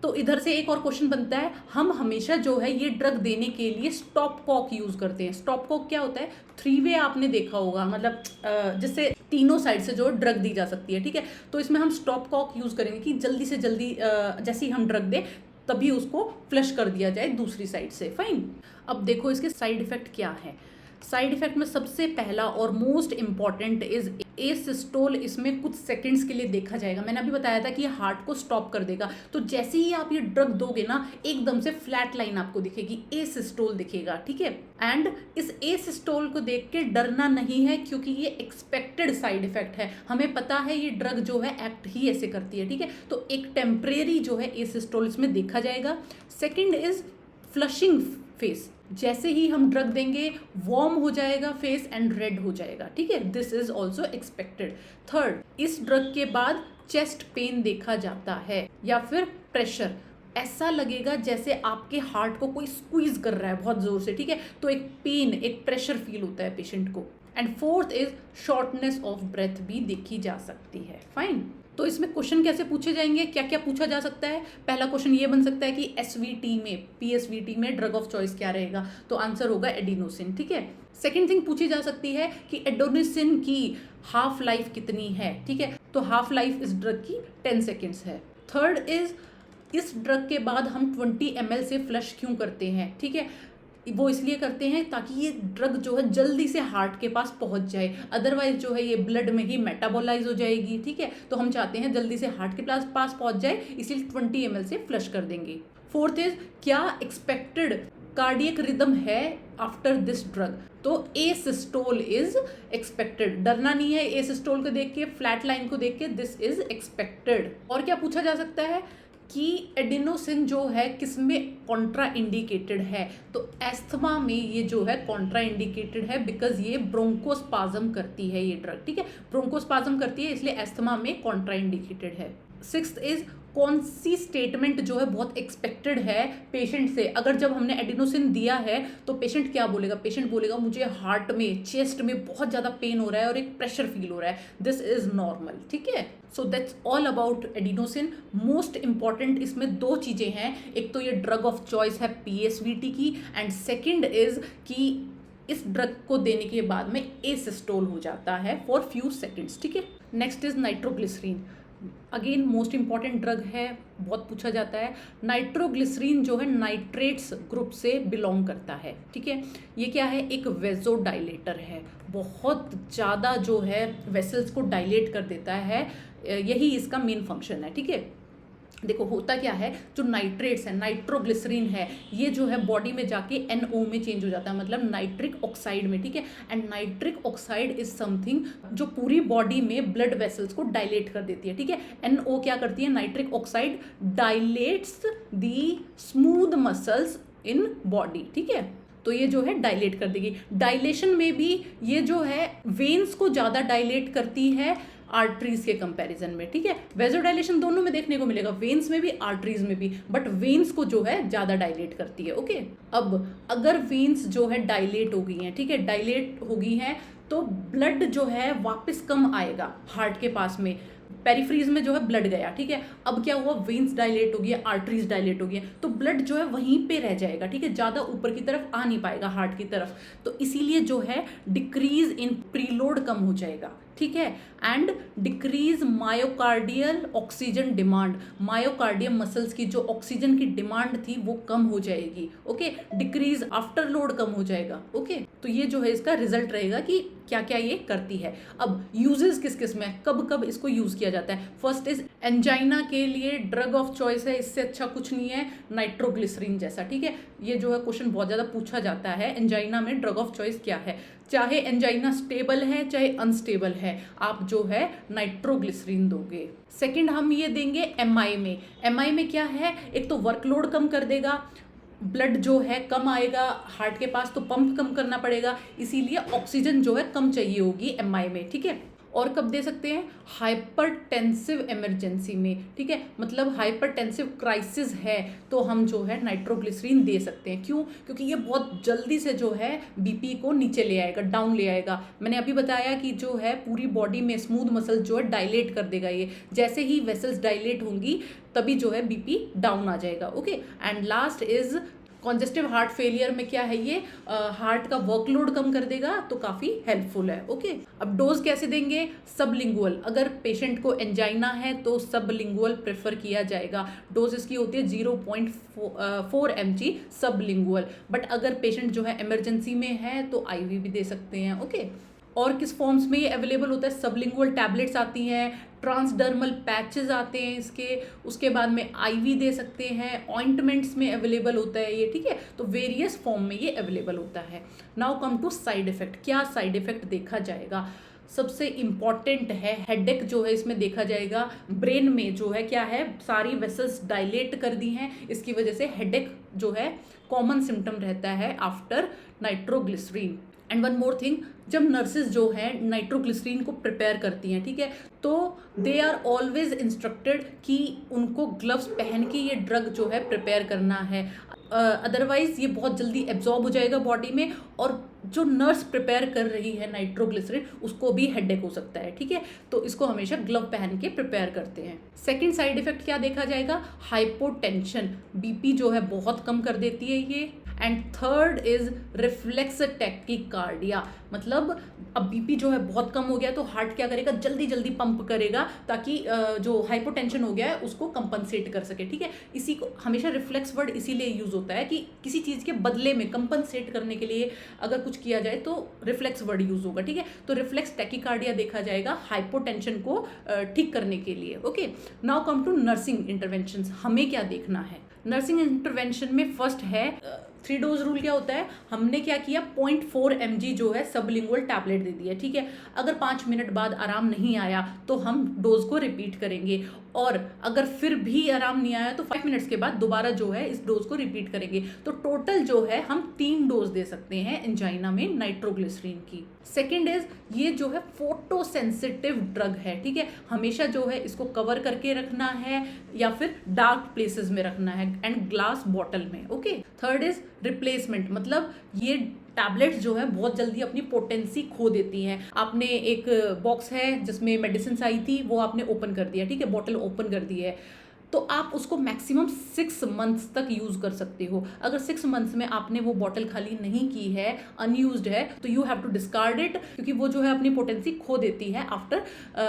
तो इधर से एक और क्वेश्चन बनता है, हम हमेशा जो है ये ड्रग देने के लिए स्टॉप कॉक यूज करते हैं। स्टॉप कॉक क्या होता है, 3 वे आपने देखा होगा, मतलब जिससे तीनों साइड से जो ड्रग दी जा सकती है। ठीक है, तो इसमें हम स्टॉप कॉक यूज करेंगे कि जल्दी से जल्दी जैसे ही हम ड्रग दें तभी उसको फ्लश कर दिया जाए दूसरी साइड से। फाइन। अब देखो इसके साइड इफेक्ट क्या है। साइड इफेक्ट में सबसे पहला और मोस्ट इंपॉर्टेंट इज एसिस्टोल। इसमें कुछ सेकंड्स के लिए देखा जाएगा। मैंने अभी बताया था कि ये हार्ट को स्टॉप कर देगा, तो जैसे ही आप ये ड्रग दोगे ना एकदम से फ्लैट लाइन आपको दिखेगी, एसिस्टोल दिखेगा। ठीक है, एंड इस एसिस्टोल को देख के डरना नहीं है क्योंकि ये एक्सपेक्टेड साइड इफेक्ट है। हमें पता है ये ड्रग जो है एक्ट ही ऐसे करती है। ठीक है, तो एक टेम्परेरी जो है एसिस्टोल इसमें देखा जाएगा। Second is flushing face. जैसे ही हम ड्रग देंगे वार्म हो जाएगा फेस एंड रेड हो जाएगा। ठीक है, this is also expected. Third, इस ड्रग के बाद चेस्ट पेन देखा जाता है या फिर प्रेशर। ऐसा लगेगा जैसे आपके हार्ट को कोई स्क्वीज कर रहा है बहुत जोर से। ठीक है, तो एक पेन, एक प्रेशर फील होता है पेशेंट को। And fourth is shortness of breath भी देखी जा सकती है। फाइन। तो इसमें क्वेश्चन कैसे पूछे जाएंगे, क्या क्या पूछा जा सकता है। पहला क्वेश्चन ये बन सकता है कि SVT में, PSVT में ड्रग ऑफ चॉइस क्या रहेगा, तो आंसर होगा एडिनोसिन। ठीक है, सेकेंड थिंग पूछी जा सकती है कि एडिनोसिन की हाफ लाइफ कितनी है। ठीक है, तो हाफ लाइफ इस ड्रग की 10 सेकेंड्स है। थर्ड इज, इस ड्रग के बाद हम 20 ml से फ्लश क्यों करते हैं। ठीक है, वो इसलिए करते हैं ताकि ये ड्रग जो है जल्दी से हार्ट के पास पहुंच जाए, अदरवाइज जो है ये ब्लड में ही मेटाबोलाइज हो जाएगी। ठीक है, तो हम चाहते हैं जल्दी से हार्ट के पास पहुंच जाए, इसलिए 20 ml से फ्लश कर देंगे। फोर्थ इज, क्या एक्सपेक्टेड कार्डियक रिदम है आफ्टर दिस ड्रग, तो एसिस्टोल इज एक्सपेक्टेड। डरना नहीं है एसिस्टोल को देख के, फ्लैट लाइन को देख के, दिस इज एक्सपेक्टेड। और क्या पूछा जा सकता है कि एडिनोसिन जो है किसमें कॉन्ट्रा इंडिकेटेड है, तो एस्थमा में ये जो है कॉन्ट्रा इंडिकेटेड है बिकॉज ये ब्रोंकोस्पाज्म करती है ये ड्रग। ठीक है, ब्रोंकोस्पाज्म करती है इसलिए एस्थमा में कॉन्ट्रा इंडिकेटेड है। सिक्स्थ इज, कौन सी स्टेटमेंट जो है बहुत एक्सपेक्टेड है पेशेंट से। अगर जब हमने एडिनोसिन दिया है तो पेशेंट क्या बोलेगा, पेशेंट बोलेगा मुझे हार्ट में, चेस्ट में बहुत ज़्यादा पेन हो रहा है और एक प्रेशर फील हो रहा है, दिस इज नॉर्मल। ठीक है, सो that's all about adenosine. Most important इसमें 2 चीज़ें हैं, एक तो ये ड्रग ऑफ चॉइस है PSVT की, एंड सेकेंड इज कि इस ड्रग को देने के बाद में एसिस्टोल हो जाता है फॉर फ्यू सेकेंड्स। ठीक है, next is nitroglycerin. Again most important drug है, बहुत पूछा जाता है। नाइट्रोग्लिसरीन जो है नाइट्रेट्स ग्रुप से बिलोंग करता है। ठीक है, ये क्या है, एक वेजोडाइलेटर है, बहुत ज़्यादा जो है वेसल्स को डायलेट कर देता है, यही इसका मेन फंक्शन है। ठीक है, देखो होता क्या है, जो नाइट्रेट्स है, नाइट्रोग्लिसरीन है, ये जो है बॉडी में जाके NO में चेंज हो जाता है, मतलब नाइट्रिक ऑक्साइड में। ठीक है, and nitric oxide is something जो पूरी बॉडी में ब्लड वेसल्स को डायलेट कर देती है। ठीक है, NO क्या करती है, nitric oxide dilates the smooth muscles in body. ठीक है, तो ये जो है डायलेट कर देगी। डायलेशन में भी ये जो है वेन्स को ज़्यादा डायलेट करती है आर्टरीज के कंपैरिजन में, ठीक है। वेजोडाइलेशन दोनों में देखने को मिलेगा, वेन्स में भी आर्टरीज में भी, बट वेन्स को जो है ज़्यादा डायलेट करती है, ओके। अब अगर वेन्स जो है डायलेट हो गई हैं, ठीक है, डायलेट हो गई हैं, तो ब्लड जो है वापस कम आएगा हार्ट के पास में, पेरिफ्रीज में जो है ब्लड गया, ठीक है। अब क्या हुआ, वेन्स डायलेट हो गई, आर्टरीज डायलेट हो गई, तो ब्लड जो है वहीं पे रह जाएगा, ठीक है, ज़्यादा ऊपर की तरफ आ नहीं पाएगा हार्ट की तरफ। तो इसीलिए जो है डिक्रीज इन प्रीलोड कम हो जाएगा, ठीक है। And decrease myocardial oxygen demand, myocardium muscles की जो ऑक्सीजन की डिमांड थी वो कम हो जाएगी, ओके। डिक्रीज आफ्टर लोड कम हो जाएगा, ओके। तो ये जो है इसका रिजल्ट रहेगा कि क्या क्या ये करती है। अब यूजेस किस किस में, कब कब इसको यूज किया जाता है। फर्स्ट इज एंजाइना के लिए ड्रग ऑफ चॉइस है, इससे अच्छा कुछ नहीं है, नाइट्रोग्लिसरीन जैसा, ठीक है। ये जो है क्वेश्चन बहुत ज़्यादा पूछा जाता है, एंजाइना में ड्रग ऑफ चॉइस क्या है। चाहे एंजाइना स्टेबल है चाहे अनस्टेबल है, आप जो है नाइट्रोग्लिसरीन दोगे। सेकंड हम ये देंगे एमआई में। एमआई में क्या है, एक तो वर्कलोड कम कर देगा, ब्लड जो है कम आएगा हार्ट के पास, तो पंप कम करना पड़ेगा, इसीलिए ऑक्सीजन जो है कम चाहिए होगी एमआई में, ठीक है। और कब दे सकते हैं, हाइपरटेंसिव इमरजेंसी में, ठीक है, मतलब हाइपरटेंसिव क्राइसिस है तो हम जो है नाइट्रोग्लिसरीन दे सकते हैं। क्यों, क्योंकि ये बहुत जल्दी से जो है बीपी को नीचे ले आएगा, डाउन ले आएगा। मैंने अभी बताया कि जो है पूरी बॉडी में स्मूथ मसल जो है डायलेट कर देगा ये, जैसे ही वेसल्स डायलेट होंगी तभी जो है बीपी डाउन आ जाएगा, okay. And last is congestive heart failure में क्या है, ये हार्ट का वर्कलोड कम कर देगा, तो काफ़ी हेल्पफुल है, ओके। अब डोज कैसे देंगे, सबलिंगुअल। अगर पेशेंट को एंजाइना है तो सबलिंगुअल प्रेफर किया जाएगा। डोज इसकी होती है 0.4 mg सबलिंगुअल, बट अगर पेशेंट जो है इमरजेंसी में है तो आईवी भी दे सकते हैं, ओके। और किस फॉर्म्स में ये अवेलेबल होता है, सबलिंगुअल टैबलेट्स आती हैं, ट्रांसडर्मल पैचेस आते हैं इसके, उसके बाद में आईवी दे सकते हैं, ऑइंटमेंट्स में अवेलेबल होता है ये, ठीक है। तो वेरियस फॉर्म में ये अवेलेबल होता है। Now come to side effect. क्या साइड इफेक्ट देखा जाएगा, सबसे इम्पॉर्टेंट है हेडेक जो है इसमें देखा जाएगा। ब्रेन में जो है क्या है, सारी वेसल्स डायलेट कर दी हैं, इसकी वजह से हेडेक जो है कॉमन सिम्टम रहता है after nitroglycerin. And one more thing, जब नर्सेज जो है नाइट्रोग्लिसरीन को प्रिपेयर करती हैं, ठीक है, तो दे आर ऑलवेज इंस्ट्रक्टेड कि उनको ग्लव्स पहन के ये ड्रग जो है प्रिपेयर करना है, अदरवाइज ये बहुत जल्दी एब्जॉर्ब हो जाएगा बॉडी में, और जो नर्स प्रिपेयर कर रही है नाइट्रोग्लिसरीन उसको भी हेडेक हो सकता है, ठीक है। तो इसको हमेशा ग्लव पहन के प्रिपेयर करते हैं। सेकंड साइड इफेक्ट क्या देखा जाएगा, हाइपोटेंशन, बीपी जो है बहुत कम कर देती है ये। And third is reflex tachycardia, मतलब अब बीपी जो है बहुत कम हो गया तो हार्ट क्या करेगा, जल्दी जल्दी पंप करेगा ताकि जो हाइपोटेंशन हो गया है उसको कंपनसेट कर सके, ठीक है। इसी को हमेशा रिफ्लेक्स वर्ड इसीलिए यूज होता है कि किसी चीज़ के बदले में कंपनसेट करने के लिए अगर कुछ किया जाए तो रिफ्लेक्स वर्ड यूज होगा, ठीक है। तो रिफ्लेक्स टैकिकार्डिया देखा जाएगा हाइपोटेंशन को ठीक करने के लिए, okay. Now come to nursing interventions. हमें क्या देखना है, नर्सिंग इंटरवेंशन में फर्स्ट है 3 डोज रूल। क्या होता है, हमने क्या किया, 0.4 mg जो है सबलिंगुअल टैबलेट दे दिया, ठीक है। अगर 5 मिनट बाद आराम नहीं आया तो हम डोज को रिपीट करेंगे, और अगर फिर भी आराम नहीं आया तो 5 मिनट्स के बाद दोबारा जो है इस डोज को रिपीट करेंगे। तो टोटल जो है हम 3 डोज दे सकते हैं एंजाइना में नाइट्रोग्लिसरीन की। सेकेंड इज, ये जो है फोटो सेंसिटिव ड्रग है, ठीक है, हमेशा जो है इसको कवर करके रखना है या फिर डार्क प्लेसेस में रखना है, एंड ग्लास बॉटल में, ओके। थर्ड इज रिप्लेसमेंट, मतलब ये टैबलेट्स जो है बहुत जल्दी अपनी पोटेंसी खो देती हैं। आपने एक बॉक्स है जिसमें मेडिसिन आई थी, वो आपने ओपन कर दिया, ठीक है, बॉटल ओपन कर दी है, तो आप उसको मैक्सिमम 6 मंथ्स तक यूज़ कर सकते हो। अगर 6 मंथ्स में आपने वो बॉटल खाली नहीं की है, अनयूज्ड है, तो you have to discard it, क्योंकि वो जो है अपनी पोटेंसी खो देती है after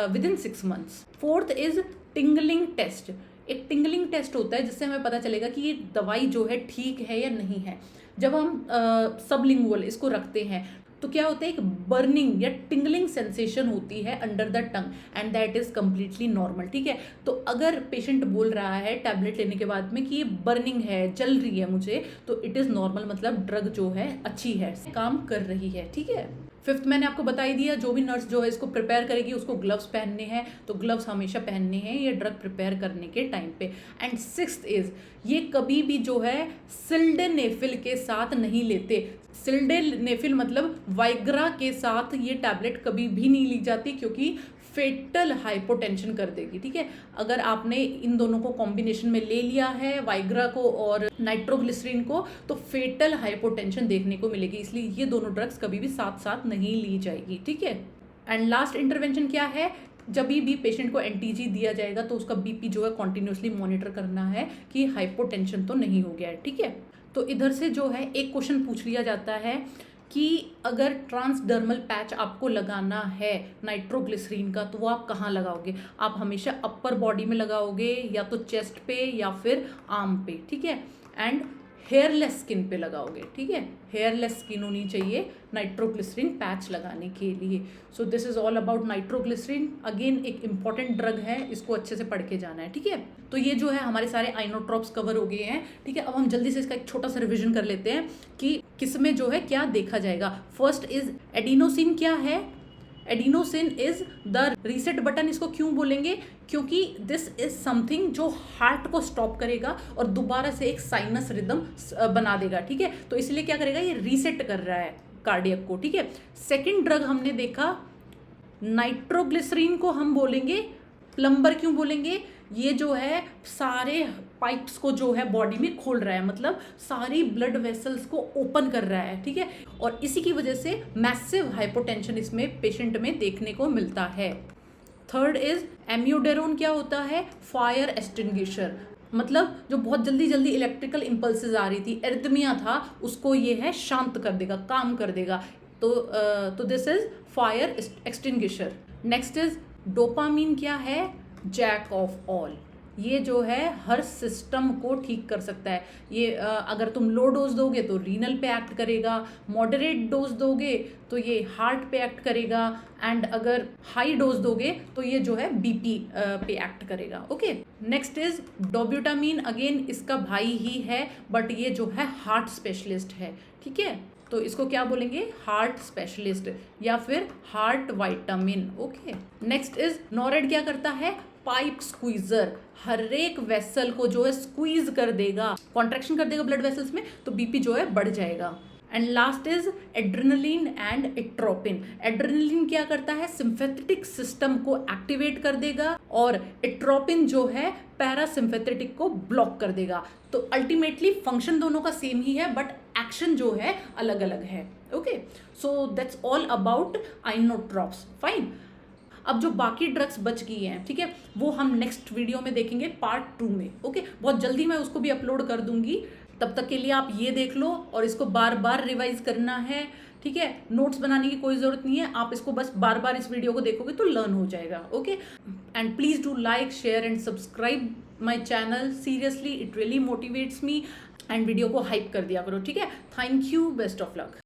within 6 months. Fourth is tingling test. एक टिंगलिंग टेस्ट होता है जिससे हमें पता चलेगा कि ये दवाई जो है ठीक है या नहीं है। जब हम सबलिंगुअल इसको रखते हैं तो क्या होता है, एक बर्निंग या टिंगलिंग सेंसेशन होती है under the tongue and that is completely normal. ठीक है, तो अगर पेशेंट बोल रहा है टैबलेट लेने के बाद में कि ये बर्निंग है, जल रही है मुझे, तो इट इज नॉर्मल, मतलब ड्रग जो है अच्छी है, काम कर रही है। ठीक है, फिफ्थ मैंने आपको बता ही दिया, जो भी नर्स जो है इसको प्रिपेयर करेगी उसको ग्लव्स पहनने हैं, तो ग्लव्स हमेशा पहनने हैं ये ड्रग प्रिपेयर करने के टाइम पे। एंड सिक्स्थ इज, ये कभी भी जो है सिल्डेनेफिल के साथ नहीं लेते। सिल्डेनेफिल मतलब वाइग्रा के साथ ये टैबलेट कभी भी नहीं ली जाती, क्योंकि फेटल हाइपोटेंशन कर देगी। ठीक है, अगर आपने इन दोनों को कॉम्बिनेशन में ले लिया है, वाइग्रा को और नाइट्रोग्लिसरीन को, तो फेटल हाइपोटेंशन देखने को मिलेगी, इसलिए ये दोनों ड्रग्स कभी भी साथ साथ नहीं ली जाएगी। ठीक है, एंड लास्ट इंटरवेंशन क्या है, जब भी पेशेंट को एनटीजी दिया जाएगा तो उसका बीपी जो है कॉन्टिन्यूसली मॉनिटर करना है कि हाइपोटेंशन तो नहीं हो गया है। ठीक है, तो इधर से जो है एक क्वेश्चन पूछ लिया जाता है कि अगर ट्रांसडर्मल पैच आपको लगाना है नाइट्रोग्लिसरीन का, तो वो आप कहाँ लगाओगे? आप हमेशा अपर बॉडी में लगाओगे, या तो चेस्ट पे या फिर आर्म पे। ठीक है, एंड हेयरलेस स्किन पे लगाओगे। ठीक है, हेयरलेस स्किन होनी चाहिए नाइट्रोग्लिसरीन पैच लगाने के लिए। So this is all about nitroglycerin. Again एक इंपॉर्टेंट ड्रग है, इसको अच्छे से पढ़ के जाना है। ठीक है, तो ये जो है हमारे सारे आइनोट्रॉप्स कवर हो गए हैं। ठीक है, अब हम जल्दी से इसका एक छोटा सा रिविजन कर लेते हैं कि किसमें जो है क्या देखा जाएगा। First is adenosine. क्या है adenosine? Is the reset button. इसको क्यों बोलेंगे? क्योंकि दिस इज समथिंग जो हार्ट को स्टॉप करेगा और दोबारा से एक साइनस रिदम बना देगा। ठीक है, तो इसलिए क्या करेगा, ये रीसेट कर रहा है कार्डियक को। ठीक है, सेकेंड ड्रग हमने देखा नाइट्रोग्लिसरीन को हम बोलेंगे प्लम्बर। क्यों बोलेंगे? ये जो है सारे पाइप्स को जो है बॉडी में खोल रहा है, मतलब सारी ब्लड वेसल्स को ओपन कर रहा है। ठीक है, और इसी की वजह से मैसिव हाइपोटेंशन इसमें पेशेंट में देखने को मिलता है। Third is एम्यूडेरोन। क्या होता है? फायर एक्सटिंग्विशर, मतलब जो बहुत जल्दी जल्दी इलेक्ट्रिकल इम्पल्सेस आ रही थी, एरिथमिया था, उसको ये है शांत कर देगा, काम कर देगा। तो this is fire extinguisher. Next is dopamine. क्या है? Jack of all. ये जो है हर सिस्टम को ठीक कर सकता है। ये अगर तुम लो डोज दोगे तो रीनल पे एक्ट करेगा, मॉडरेट डोज दोगे तो ये हार्ट पे एक्ट करेगा, एंड अगर हाई डोज दोगे तो ये जो है बीपी पे एक्ट करेगा। Okay, next is dobutamine. Again इसका भाई ही है, बट ये जो है हार्ट स्पेशलिस्ट है। ठीक है, तो इसको क्या बोलेंगे? हार्ट स्पेशलिस्ट या फिर heart vitamin. Okay, next is norad. क्या करता है? Pipe squeezer. हर एक वेसल को जो है स्क्वीज कर देगा, कॉन्ट्रैक्शन कर देगा ब्लड वेसल्स में, तो बीपी जो है बढ़ जाएगा। And last is adrenaline and atropine. Adrenaline क्या करता है? सिंपैथेटिक सिस्टम को एक्टिवेट कर देगा, और एट्रोपिन जो है पैरासिम्पैथेटिक को ब्लॉक कर देगा। तो अल्टीमेटली फंक्शन दोनों का सेम ही है, बट एक्शन जो है अलग अलग है। Okay, so that's all about inotropes. Fine, अब जो बाकी ड्रग्स बच गई हैं, ठीक है, वो हम नेक्स्ट वीडियो में देखेंगे पार्ट 2 में। ओके, बहुत जल्दी मैं उसको भी अपलोड कर दूंगी। तब तक के लिए आप ये देख लो और इसको बार बार रिवाइज करना है। ठीक है, नोट्स बनाने की कोई ज़रूरत नहीं है, आप इसको बस बार बार इस वीडियो को देखोगे तो लर्न हो जाएगा। Okay, and please do like, share and subscribe my channel. Seriously it really motivates me, and video को हाइप कर दिया करो। ठीक है, thank you, best of luck.